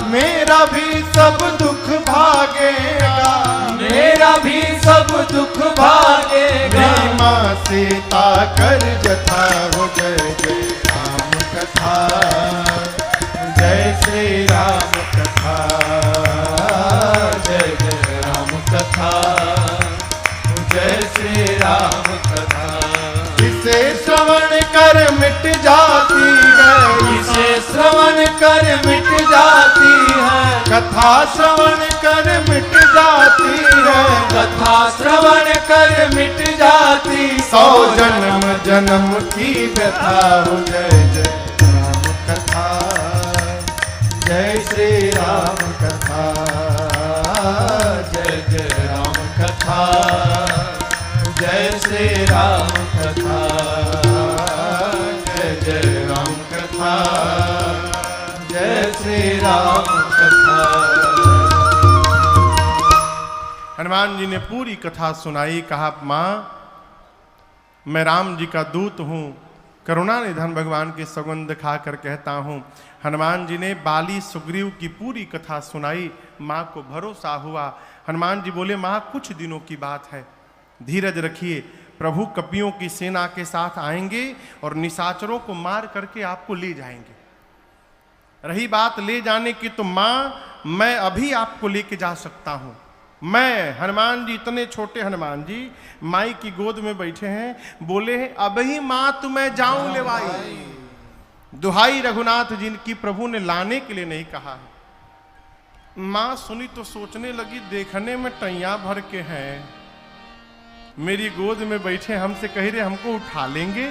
मेरा भी सब दुख भागेगा। मेरा भी सब दुख भागेगा। मेरी माँ सीता कर जथा हो। जय जय राम कथा, जय श्री राम कथा, जय जय राम कथा, जय श्री राम कथा। इसे श्रवण कर मिट जाती है, इसे श्रवण कर मिट जाती है, कथा श्रवण कर मिट जाती है, कथा श्रवण कर मिट जाती। 100 जन्म जन्म की व्यथा हो। जय जय राम कथा, जय श्री राम कथा, जय जय राम कथा, जय श्री राम कथा, जय जय राम कथा, जय श्री राम कथा। हनुमान जी ने पूरी कथा सुनाई। कहा माँ मैं राम जी का दूत हूँ, करुणा निधन भगवान की सौगंध खाकर कहता हूँ। हनुमान जी ने बाली सुग्रीव की पूरी कथा सुनाई। माँ को भरोसा हुआ। हनुमान जी बोले माँ कुछ दिनों की बात है, धीरज रखिए, प्रभु कपियों की सेना के साथ आएंगे और निशाचरों को मार करके आपको ले जाएंगे। रही बात ले जाने की तो माँ मैं अभी आपको लेके जा सकता हूँ। मैं हनुमान जी, इतने छोटे हनुमान जी माई की गोद में बैठे हैं, बोले हैं अभी माँ तुम्हें जाऊं लेवाई। दुहाई रघुनाथ जिनकी प्रभु ने लाने के लिए नहीं कहा है। माँ सुनी तो सोचने लगी देखने में टैया भर के हैं, मेरी गोद में बैठे हमसे कह रहे हमको उठा लेंगे।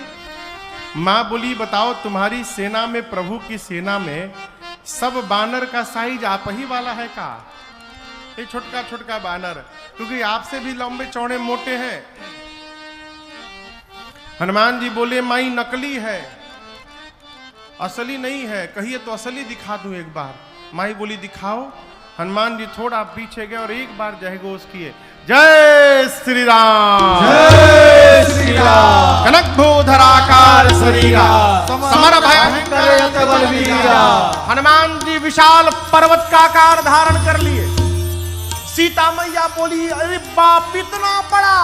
माँ बोली बताओ तुम्हारी सेना में, प्रभु की सेना में सब बानर का साइज आप ही वाला है का? ये छोटका छोटका बानर, क्योंकि आपसे भी लंबे चौड़े मोटे हैं। हनुमान जी बोले माई नकली है, असली नहीं है, कहिए तो असली दिखा दूं एक बार। माई बोली दिखाओ। हनुमान जी थोड़ा पीछे गए और एक बार जय घोष किए, जय श्री राम, जय श्री राम। कनक भूधराकार शरीरा, समर भयंकर यत बलवीरा। हनुमान जी विशाल पर्वत का आकार धारण कर लिए। सीता मैया बोली अरे बाप इतना बड़ा।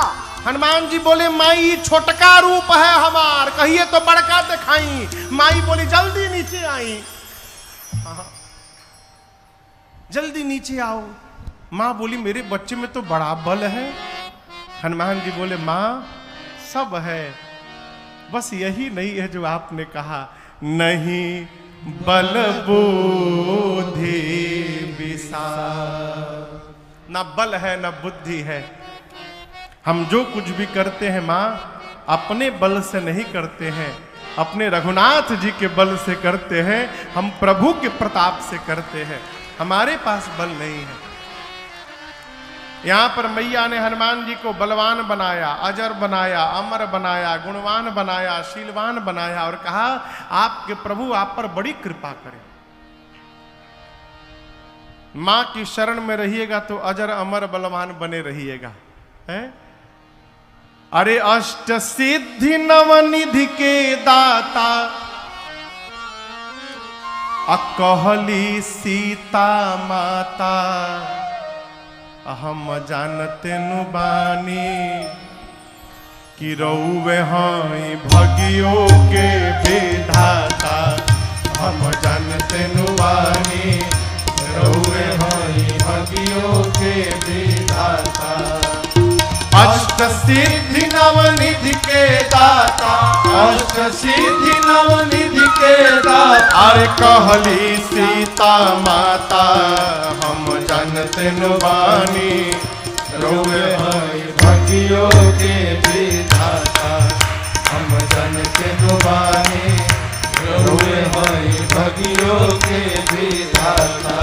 हनुमान जी बोले माई छोटका रूप है हमार, कहिए तो बड़का दिखाई। माई बोली जल्दी नीचे आई, जल्दी नीचे आओ। माँ बोली मेरे बच्चे में तो बड़ा बल है। हनुमान जी बोले माँ सब है, बस यही नहीं है जो आपने कहा, नहीं बल बुद्धि विशाल। ना बल है ना बुद्धि है। हम जो कुछ भी करते हैं माँ अपने बल से नहीं करते हैं, अपने रघुनाथ जी के बल से करते हैं, हम प्रभु के प्रताप से करते हैं, हमारे पास बल नहीं है। यहां पर मैया ने हनुमान जी को बलवान बनाया, अजर बनाया, अमर बनाया, गुणवान बनाया, शीलवान बनाया और कहा आपके प्रभु आप पर बड़ी कृपा करें। मां की शरण में रहिएगा तो अजर अमर बलवान बने रहिएगा। है। अरे अष्ट सिद्धि नवनिधि के दाता कहली सीता माता हम जानते नु बानी कि रउवे हई भगियो के विधाता। हम जानते नु बानी रउवे हई भगियो के विधाता। अष्ट सिद्धि नवनिधि के दाता अष्ट सिद्धि नवनिधि के दाता। अरे कहली सीता माता हम जानते नु बानी रउवे हई भगियो के विधाता। हम जानते नु बानी रउवे हई भगियो के विधाता।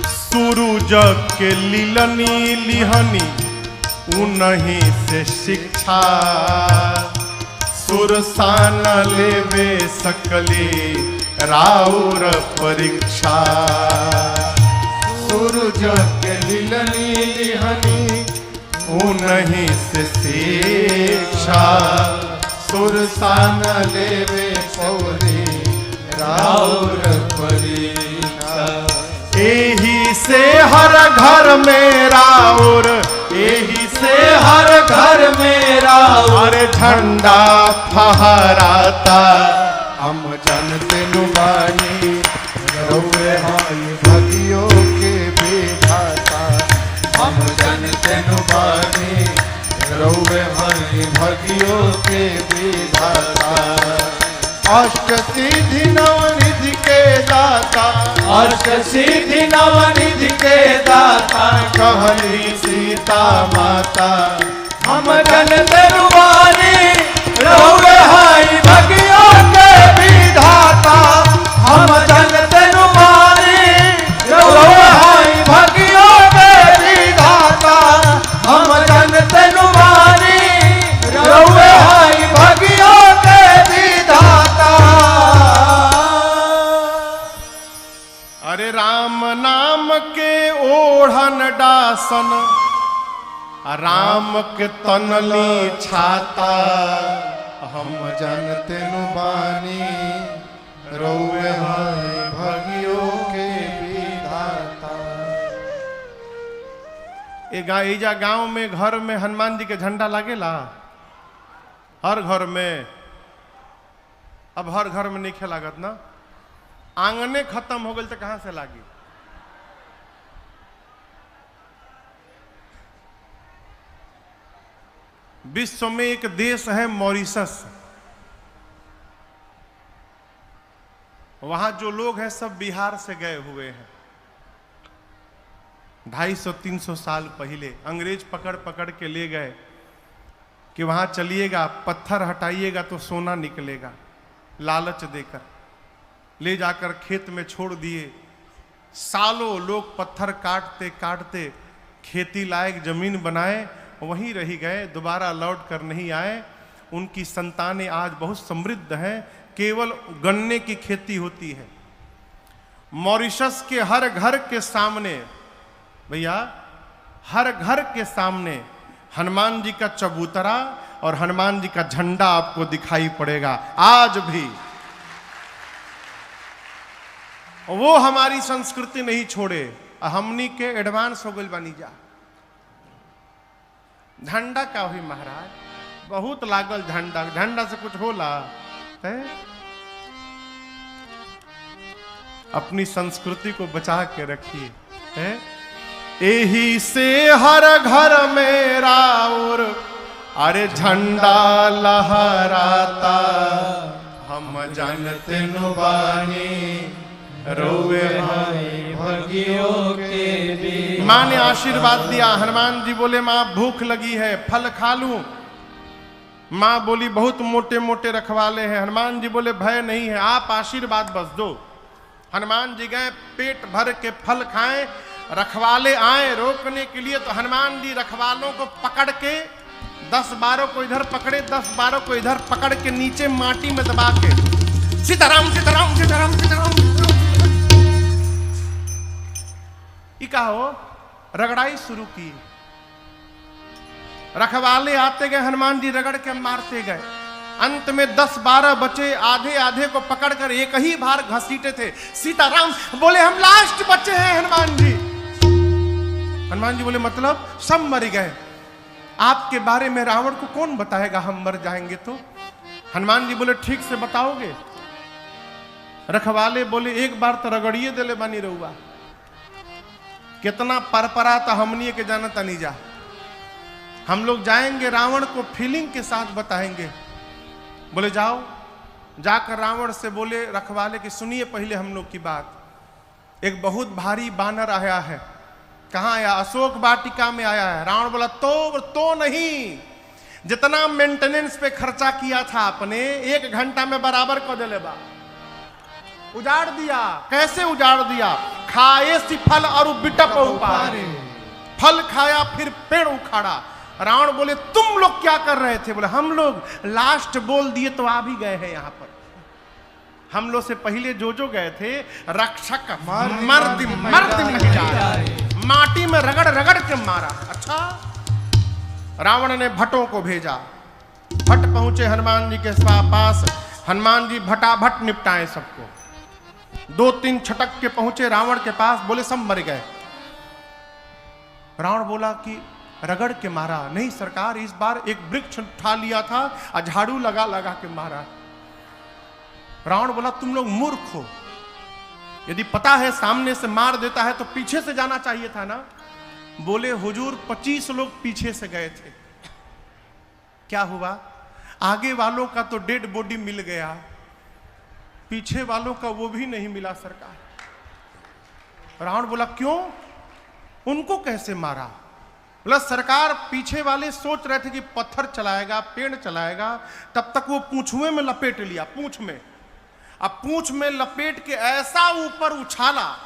सूरज के लीलनी लिहनी उन्हीं से शिक्षा सुरसान लेवे सकली राउर परीक्षा। सूरज के लिलनी लिहनी उन्हीं से शिक्षा सुरसान लेवे पौरी राउर परीक्षा। एही से हर घर में राउर एही से हर घर में राउर अरे झंडा फहराता। हम जानते नु बानी रउवे हई भगियो के विधाता। हम जानते नु बानी रउवे हई भगियो के विधाता। अष्ट सिद्धि नवनिधि के दाता अष्ट सिद्धि नवनिधि के दाता। कहली सीता माता हम जानते नु बानी रउवे हई भगियो के विधाता। हम जानते नु बानी रउवे हई भगियो के विधाता। हम जानते नु बानी रउवे हई भगियो के विधाता। अरे राम नाम के ओढ़न डासन राम के तनली छाता। हम जानते नु बानी रउवे हई भगियो के विधाता। एजा गांव में घर में हनुमान जी के झंडा लागेला हर घर में। अब हर घर में नहीं लागत ना। आंगने खत्म हो गए तो कहां से लागी। विश्व में एक देश है मॉरिशस। वहां जो लोग हैं सब बिहार से गए हुए हैं। 250-300 साल पहले अंग्रेज पकड़ पकड़ के ले गए कि वहां चलिएगा पत्थर हटाइएगा तो सोना निकलेगा। लालच देकर ले जाकर खेत में छोड़ दिए। सालों लोग पत्थर काटते काटते खेती लायक जमीन बनाए, वहीं रह गए, दोबारा लौट कर नहीं आए। उनकी संतानें आज बहुत समृद्ध हैं, केवल गन्ने की खेती होती है। मॉरिशस के हर घर के सामने भैया, हर घर के सामने हनुमान जी का चबूतरा और हनुमान जी का झंडा आपको दिखाई पड़ेगा आज भी। वो हमारी संस्कृति नहीं छोड़े, हमनी के एडवांस हो गई बनी जा। झंडा का हुई महाराज, बहुत लागल झंडा, झंडा से कुछ होला है? अपनी संस्कृति को बचा के रखिए है? यही से हर घर में राउर अरे झंडा लहराता। हम जानते नु बानी रोवे भाई भगियों के भी। माँ ने आशीर्वाद दिया। हनुमान जी बोले माँ भूख लगी है, फल खा लूं? माँ बोली बहुत मोटे मोटे रखवाले हैं। हनुमान जी बोले भय नहीं है, आप आशीर्वाद बस दो। हनुमान जी गए, पेट भर के फल खाएं। रखवाले आए रोकने के लिए तो हनुमान जी रखवालों को पकड़ के 10-12 को इधर पकड़े, 10-12 को इधर पकड़ के नीचे माटी में दबा के सीताराम सीताराम सीताराम सीताराम ये कहा हो रगड़ाई शुरू की। रखवाले आते गए, हनुमान जी रगड़ के मारते गए। अंत में 10-12 बचे, आधे आधे को पकड़कर एक ही बार घसीटे थे। सीताराम बोले हम लास्ट बचे हैं हनुमान जी। हनुमान जी बोले मतलब सब मर गए, आपके बारे में रावण को कौन बताएगा हम मर जाएंगे तो। हनुमान जी बोले ठीक से बताओगे। रखवाले बोले एक बार तो रगड़िए दिले बानी रहुआ, कितना परपरा था हमनी के जाना तनी जा। हम लोग जाएंगे रावण को फीलिंग के साथ बताएंगे। बोले जाओ। जाकर रावण से बोले रखवाले कि सुनिए पहले हम लोग की बात, एक बहुत भारी बानर आया है। कहाँ आया? अशोक वाटिका में आया है। रावण बोला तो नहीं, जितना मेंटेनेंस पे खर्चा किया था आपने 1 घंटा में बराबर को दे बा, उजाड़ दिया। कैसे उजाड़ दिया? खाए सी फल और बिटप उपारे, फल खाया फिर पेड़ उखाड़ा। रावण बोले तुम लोग क्या कर रहे थे? बोले हम लोग लास्ट बोल दिए तो आ भी गए हैं यहाँ पर। हम लोग से पहले जो गए थे रक्षक मर्द नहीं जा रहे, माटी में रगड़ रगड़ के मारा। अच्छा, रावण ने भट्टों को भेजा। भट्ट पहुंचे हनुमान जी के पास। हनुमान जी भटाभट निपटाए सबको। 2-3 छटक के पहुंचे रावण के पास, बोले सब मर गए। रावण बोला कि रगड़ के मारा। नहीं सरकार, इस बार एक वृक्ष उठा लिया था और झाड़ू लगा लगा के मारा। रावण बोला तुम लोग मूर्ख हो, यदि पता है सामने से मार देता है तो पीछे से जाना चाहिए था ना। बोले हुजूर 25 लोग पीछे से गए थे, क्या हुआ? आगे वालों का तो डेड बॉडी मिल गया, पीछे वालों का वो भी नहीं मिला सरकार। रावण बोला क्यों, उनको कैसे मारा? बोला सरकार पीछे वाले सोच रहे थे कि पत्थर चलाएगा, पेड़ चलाएगा, तब तक वो पूंछुए में लपेट लिया, पूंछ में। अब पूंछ में लपेट के ऐसा ऊपर उछाला,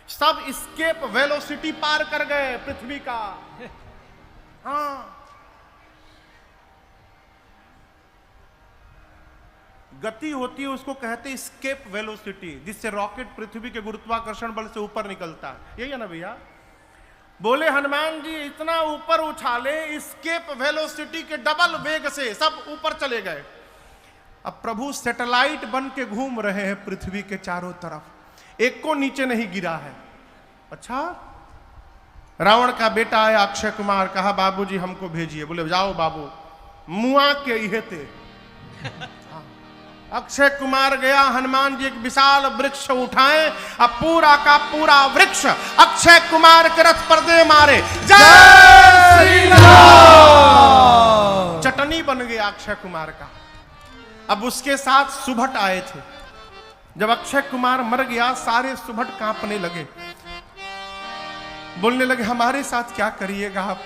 सब स्केप वेलोसिटी पार कर गए पृथ्वी का। हाँ, गति होती है उसको कहते हैं स्केप वेलोसिटी, जिससे रॉकेट पृथ्वी के गुरुत्वाकर्षण बल से ऊपर निकलता है। यही है ना भैया? बोले हनुमान जी इतना ऊपर उछाले, स्केप वेलोसिटी के डबल वेग से सब ऊपर चले गए। अब प्रभु सैटेलाइट बन के घूम रहे हैं पृथ्वी के चारों तरफ, एक को नीचे नहीं गिरा है। अच्छा, रावण का बेटा आया अक्षय कुमार, कहा बाबूजी हमको भेजिए। बोले जाओ बाबू, मुआ के इहे थे। अक्षय कुमार गया, हनुमान जी एक विशाल वृक्ष उठाए, अब पूरा का पूरा वृक्ष अक्षय कुमार के रथ पर दे मारे। जय श्री राम। चटनी बन गया अक्षय कुमार का। अब उसके साथ सुभट आए थे। जब अक्षय कुमार मर गया, सारे सुभट कांपने लगे, बोलने लगे हमारे साथ क्या करिएगा आप?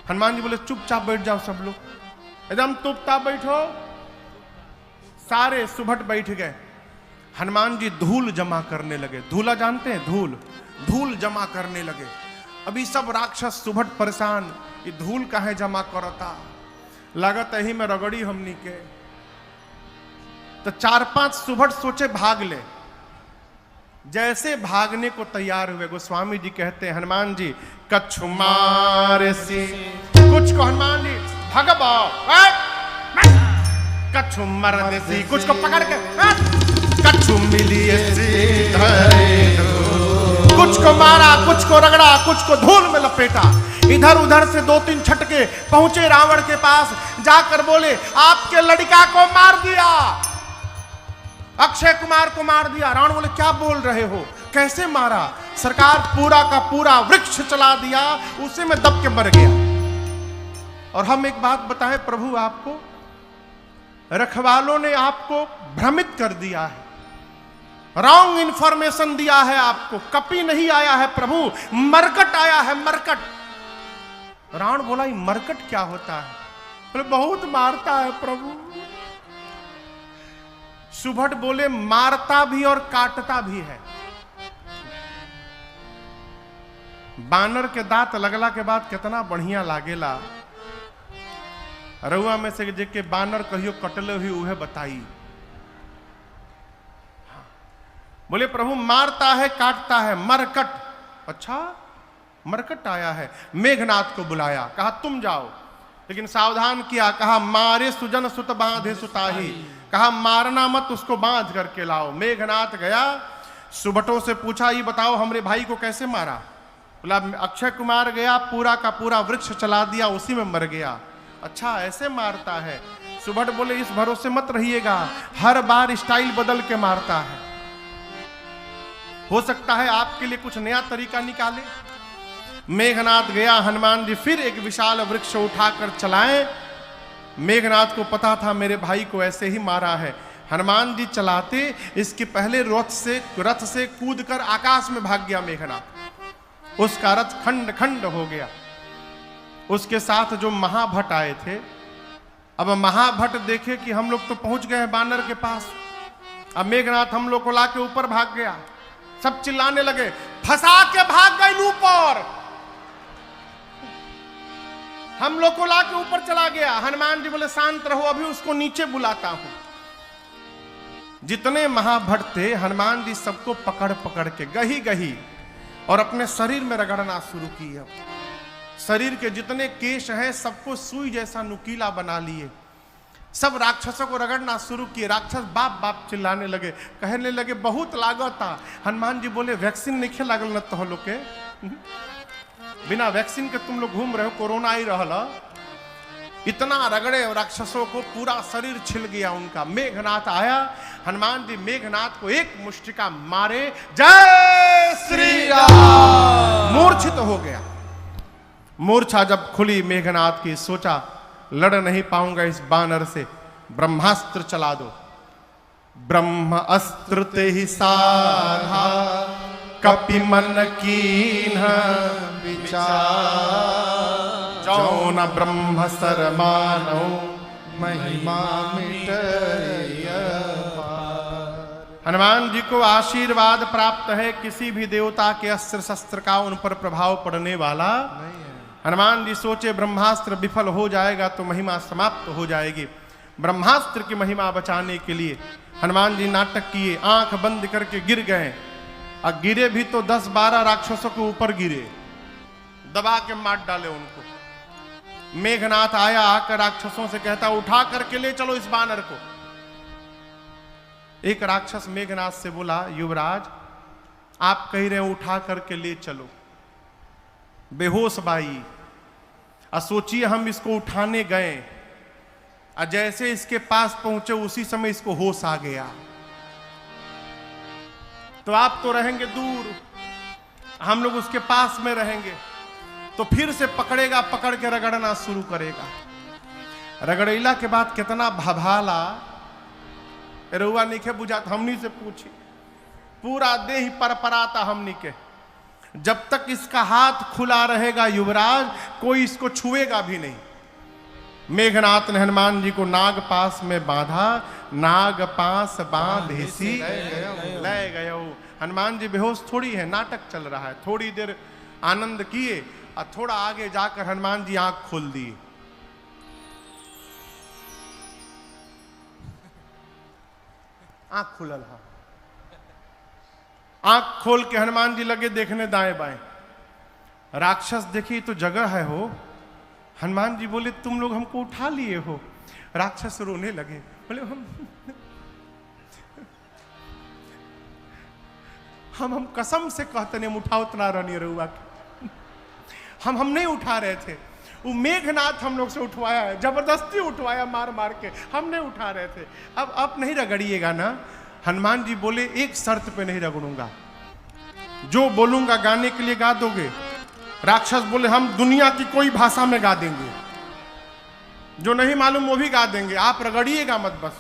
हनुमान जी बोले चुपचाप बैठ जाओ सब लोग, एकदम चुपचाप बैठो। सारे सुभट बैठ गए। हनुमान जी धूल जमा करने लगे। धूला जानते हैं? धूल जमा करने लगे। अभी सब राक्षस सुभट परेशान, ये धूल काहे जमा करता, लागत यही में रगड़ी हमनी के। तो 4-5 सुभट सोचे भाग ले। जैसे भागने को तैयार हुए, गोस्वामी जी कहते हैं हनुमान जी कछु मारे सी, कुछ को हनुमान जी भगबा, कछु मरने सी, कुछ को पकड़ के कछु मिली सी, कुछ को मारा, कुछ को रगड़ा, कुछ को धूल में लपेटा। इधर उधर से 2-3 छटके पहुंचे रावण के पास, जाकर बोले आपके लड़का को मार दिया, अक्षय कुमार को मार दिया। रावण बोले क्या बोल रहे हो, कैसे मारा? सरकार पूरा का पूरा वृक्ष चला दिया, उसी में दब के मर गया। और हम एक बात बताएं प्रभु आपको, रखवालों ने आपको भ्रमित कर दिया है, रॉन्ग इंफॉर्मेशन दिया है आपको। कपि नहीं आया है प्रभु, मरकट आया है, मरकट। रावण बोला ये मरकट क्या होता है? बोले बहुत मारता है प्रभु। सुभट बोले मारता भी और काटता भी है। बानर के दांत लगला के बाद कितना बढ़िया लागेला। रउआ में से जेके बानर कहियो कटले हुई उहे बताई। बोले प्रभु मारता है काटता है, मरकट। अच्छा, मरकट आया है। मेघनाथ को बुलाया, कहा तुम जाओ, लेकिन सावधान किया, कहा मारे सुजन सुत बांधे सुताही, कहा मारना मत, उसको बांध करके लाओ। मेघनाथ गया, सुबटों से पूछा ये बताओ हमरे भाई को कैसे मारा? बोला अक्षय कुमार गया, पूरा का पूरा वृक्ष चला दिया, उसी में मर गया। अच्छा ऐसे मारता है? सुबट बोले इस भरोसे मत रहिएगा, हर बार स्टाइल बदल के मारता है, हो सकता है आपके लिए कुछ नया तरीका निकाले। मेघनाथ गया, हनुमान जी फिर एक विशाल वृक्ष उठाकर चलाए। मेघनाथ को पता था मेरे भाई को ऐसे ही मारा है। हनुमान जी चलाते, इसके पहले रथ से कूदकर आकाश में भाग गया मेघनाथ। उसका रथ खंड खंड हो गया। उसके साथ जो महाभट आए थे, अब महाभट देखे कि हम लोग तो पहुंच गए हैं बानर के पास, अब मेघनाथ हम लोग को लाके ऊपर भाग गया। सब चिल्लाने लगे फंसा के भाग गए ऊपर, हम लोग को लाके ऊपर चला गया। हनुमान जी बोले शांत रहो, अभी उसको नीचे बुलाता हूं। जितने महाभट थे हनुमान जी सबको पकड़ पकड़ के गही गही और अपने शरीर में रगड़ना शुरू किया। शरीर के जितने केश हैं सबको सुई जैसा नुकीला बना लिए, सब राक्षसों को रगड़ना शुरू किए। राक्षस बाप बाप चिल्लाने लगे, कहने लगे बहुत लागत था। हनुमान जी बोले वैक्सीन नहीं खे लागल न तो लोग के, बिना वैक्सीन के तुम लोग घूम रहे हो, कोरोना ही रहला। इतना रगड़े राक्षसों को, पूरा शरीर छिल गया उनका। मेघनाथ आया, हनुमान जी मेघनाथ को एक मुष्टिका मारे, जय श्री राम, मूर्छित हो गया। मूर्छा जब खुली मेघनाथ की, सोचा लड़ नहीं पाऊंगा इस बानर से, ब्रह्मास्त्र चला दो। ब्रह्म अस्त्र ते ही साधा, कपि मन कीन्ह विचार, जौन ब्रह्म सर मानो महिमा मिटय पार। हनुमान जी को आशीर्वाद प्राप्त है, किसी भी देवता के अस्त्र शस्त्र का उन पर प्रभाव पड़ने वाला नहीं है। हनुमान जी सोचे ब्रह्मास्त्र विफल हो जाएगा तो महिमा समाप्त हो जाएगी। ब्रह्मास्त्र की महिमा बचाने के लिए हनुमान जी नाटक किए, आंख बंद करके गिर गए, और गिरे भी तो 10-12 राक्षसों के ऊपर गिरे, दबा के मार डाले उनको। मेघनाथ आया, आकर राक्षसों से कहता उठा करके ले चलो इस बानर को। एक राक्षस मेघनाथ से बोला युवराज आप कह रहे हो उठा करके ले चलो, बेहोश बाई, और सोचिए हम इसको उठाने गए और जैसे इसके पास पहुंचे उसी समय इसको होश आ गया। तो आप तो रहेंगे दूर, हम लोग उसके पास में रहेंगे, तो फिर से पकड़ेगा, पकड़ के रगड़ना शुरू करेगा। रगड़ैला के बाद कितना भभाला, रुआ नीचे बुझाता, हमनी से पूछी, पूरा देह परपराता हमनी के। जब तक इसका हाथ खुला रहेगा युवराज, कोई इसको छुएगा भी नहीं। मेघनाथ ने हनुमान जी को नाग पास में बांधा, नाग पास बांध हिसी ले गए। हनुमान जी बेहोश थोड़ी है, नाटक चल रहा है। थोड़ी देर आनंद किए और थोड़ा आगे जाकर हनुमान जी आंख खोल दी। आंख खुलल है, आंख खोल के हनुमान जी लगे देखने दाएं बाएं। राक्षस देखी तो जगह है हो। हनुमान जी बोले तुम लोग हमको उठा लिए हो। राक्षस रोने लगे, बोले हम कसम से कहते नहीं हम उठा उतना रहनी रहुआ, हम नहीं उठा रहे थे, वो मेघनाथ हम लोग से उठवाया है, जबरदस्ती उठवाया मार मार के, हम नहीं उठा रहे थे। अब नहीं रगड़िएगा ना। हनुमान जी बोले एक शर्त पे नहीं रगड़ूंगा, जो बोलूंगा गाने के लिए गा दोगे? राक्षस बोले हम दुनिया की कोई भाषा में गा देंगे, जो नहीं मालूम वो भी गा देंगे, आप रगड़िएगा मत बस।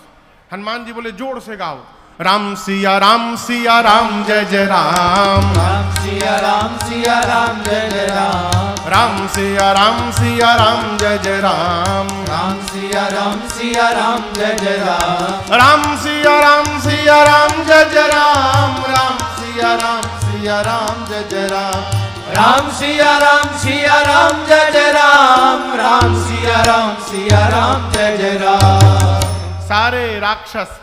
हनुमान जी बोले जोर से गाओ, राम सिया राम सिया राम जय जय राम, राम सिया राम सिया राम जय जय राम, राम सिया राम सिया राम जय जय राम, राम सिया राम सिया राम जय जय राम, राम सिया राम सिया राम जय जय राम, राम सिया राम सिया राम जय जय राम, राम सिया राम सिया राम जय जय राम, राम सिया राम सिया राम जय जय राम। सारे राक्षस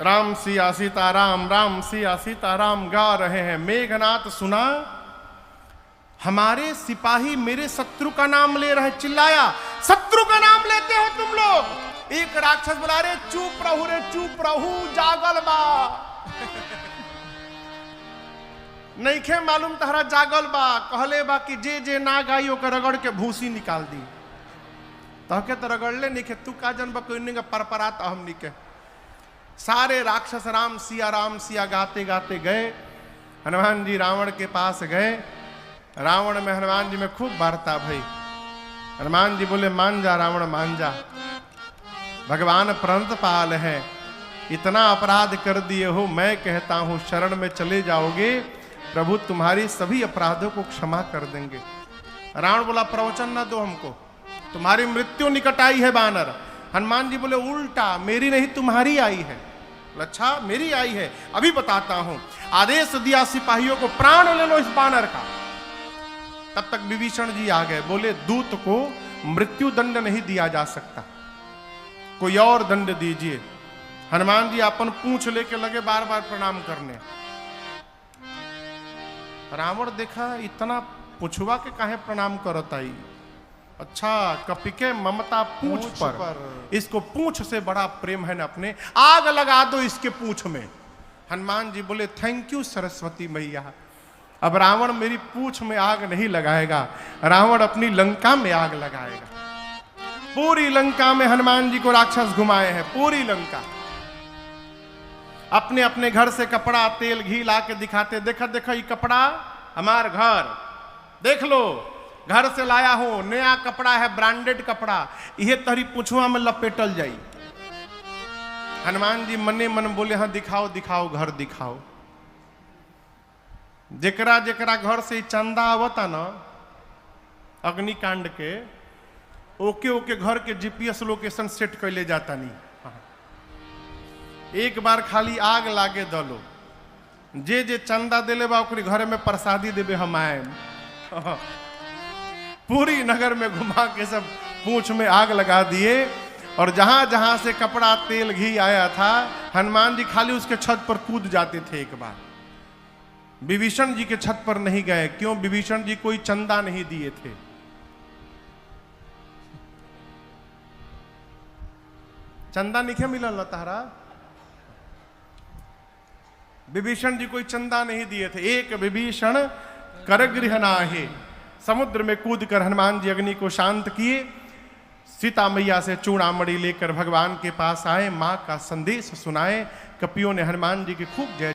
राम सिया सीताराम, राम सिया सीताराम गा रहे हैं। मेघनाथ सुना, हमारे सिपाही मेरे शत्रु का नाम ले रहे, चिल्लाया, शत्रु का नाम लेते हो तुम लोग। एक राक्षस बोला, रे चुप रहू जागल बा। नहीं खे मालूम तहरा जागल बा, कहले बा कि जे जे ना गाई ओकर रगड़ के भूसी निकाल दी। तहके तो रगड़ले नहीं खे, तू का जन बकोइनी का परपरात हमनी के। सारे राक्षस राम सिया गाते गाते गए। हनुमान जी रावण के पास गए। रावण में हनुमान जी में खूब वार्ता भई। हनुमान जी बोले, मान जा रावण मान जा, भगवान प्रणत पाल है, इतना अपराध कर दिए हो, मैं कहता हूं शरण में चले जाओगे प्रभु तुम्हारी सभी अपराधों को क्षमा कर देंगे। रावण बोला, प्रवचन न दो हमको, तुम्हारी मृत्यु निकट आई है बानर। हनुमान जी बोले, उल्टा मेरी नहीं तुम्हारी आई है। अच्छा मेरी आई है, अभी बताता हूं। आदेश दिया सिपाहियों को, प्राण ले लो इस बानर का। तब तक विभीषण जी आ गए। बोले, दूत को मृत्यु दंड नहीं दिया जा सकता, कोई और दंड दीजिए। हनुमान जी अपन पूंछ लेके लगे बार बार प्रणाम करने। रावण देखा, इतना पुछवा के काहे प्रणाम करत आई। अच्छा कपिके ममता पूंछ पर, इसको पूंछ से बड़ा प्रेम है न अपने, आग लगा दो इसके पूंछ में। हनुमान जी बोले, थैंक यू सरस्वती मैया, अब रावण मेरी पूंछ में आग नहीं लगाएगा, रावण अपनी लंका में आग लगाएगा। पूरी लंका में हनुमान जी को राक्षस घुमाए हैं, पूरी लंका। अपने अपने घर से कपड़ा तेल घी ला के दिखाते, देखा देखा ये कपड़ा हमार घर, देख लो घर से लाया हूं, नया कपड़ा है, ब्रांडेड कपड़ा, यह तहरी पुछुआ में लपेटल जाई। हनुमान जी मने मन बोले, हाँ दिखाओ दिखाओ घर दिखाओ। जेकरा जेकरा घर से चंदा आवता ना अग्निकांड के, ओके ओके घर के जीपीएस लोकेशन सेट कैले जाता नहीं। एक बार खाली आग लागे दलो, जे जे चंदा दिले बा ओकरी घर में प्रसादी देवे हम आए। पूरी नगर में घुमा के सब पूंछ में आग लगा दिए। और जहां जहां से कपड़ा तेल घी आया था, हनुमान जी खाली उसके छत पर कूद जाते थे। एक बार विभीषण जी के छत पर नहीं गए, क्यों? विभीषण जी कोई चंदा नहीं दिए थे। चंदा नहीं मिलल तारा, विभीषण जी कोई चंदा नहीं दिए थे। एक विभीषण कर गृह नाहे, समुद्र में कूदकर हनुमान जी अग्नि को शांत किए। सीता मैया से चूड़ामणि लेकर भगवान के पास आए, मां का संदेश सुनाए। कपियों ने हनुमान जी की खूब जय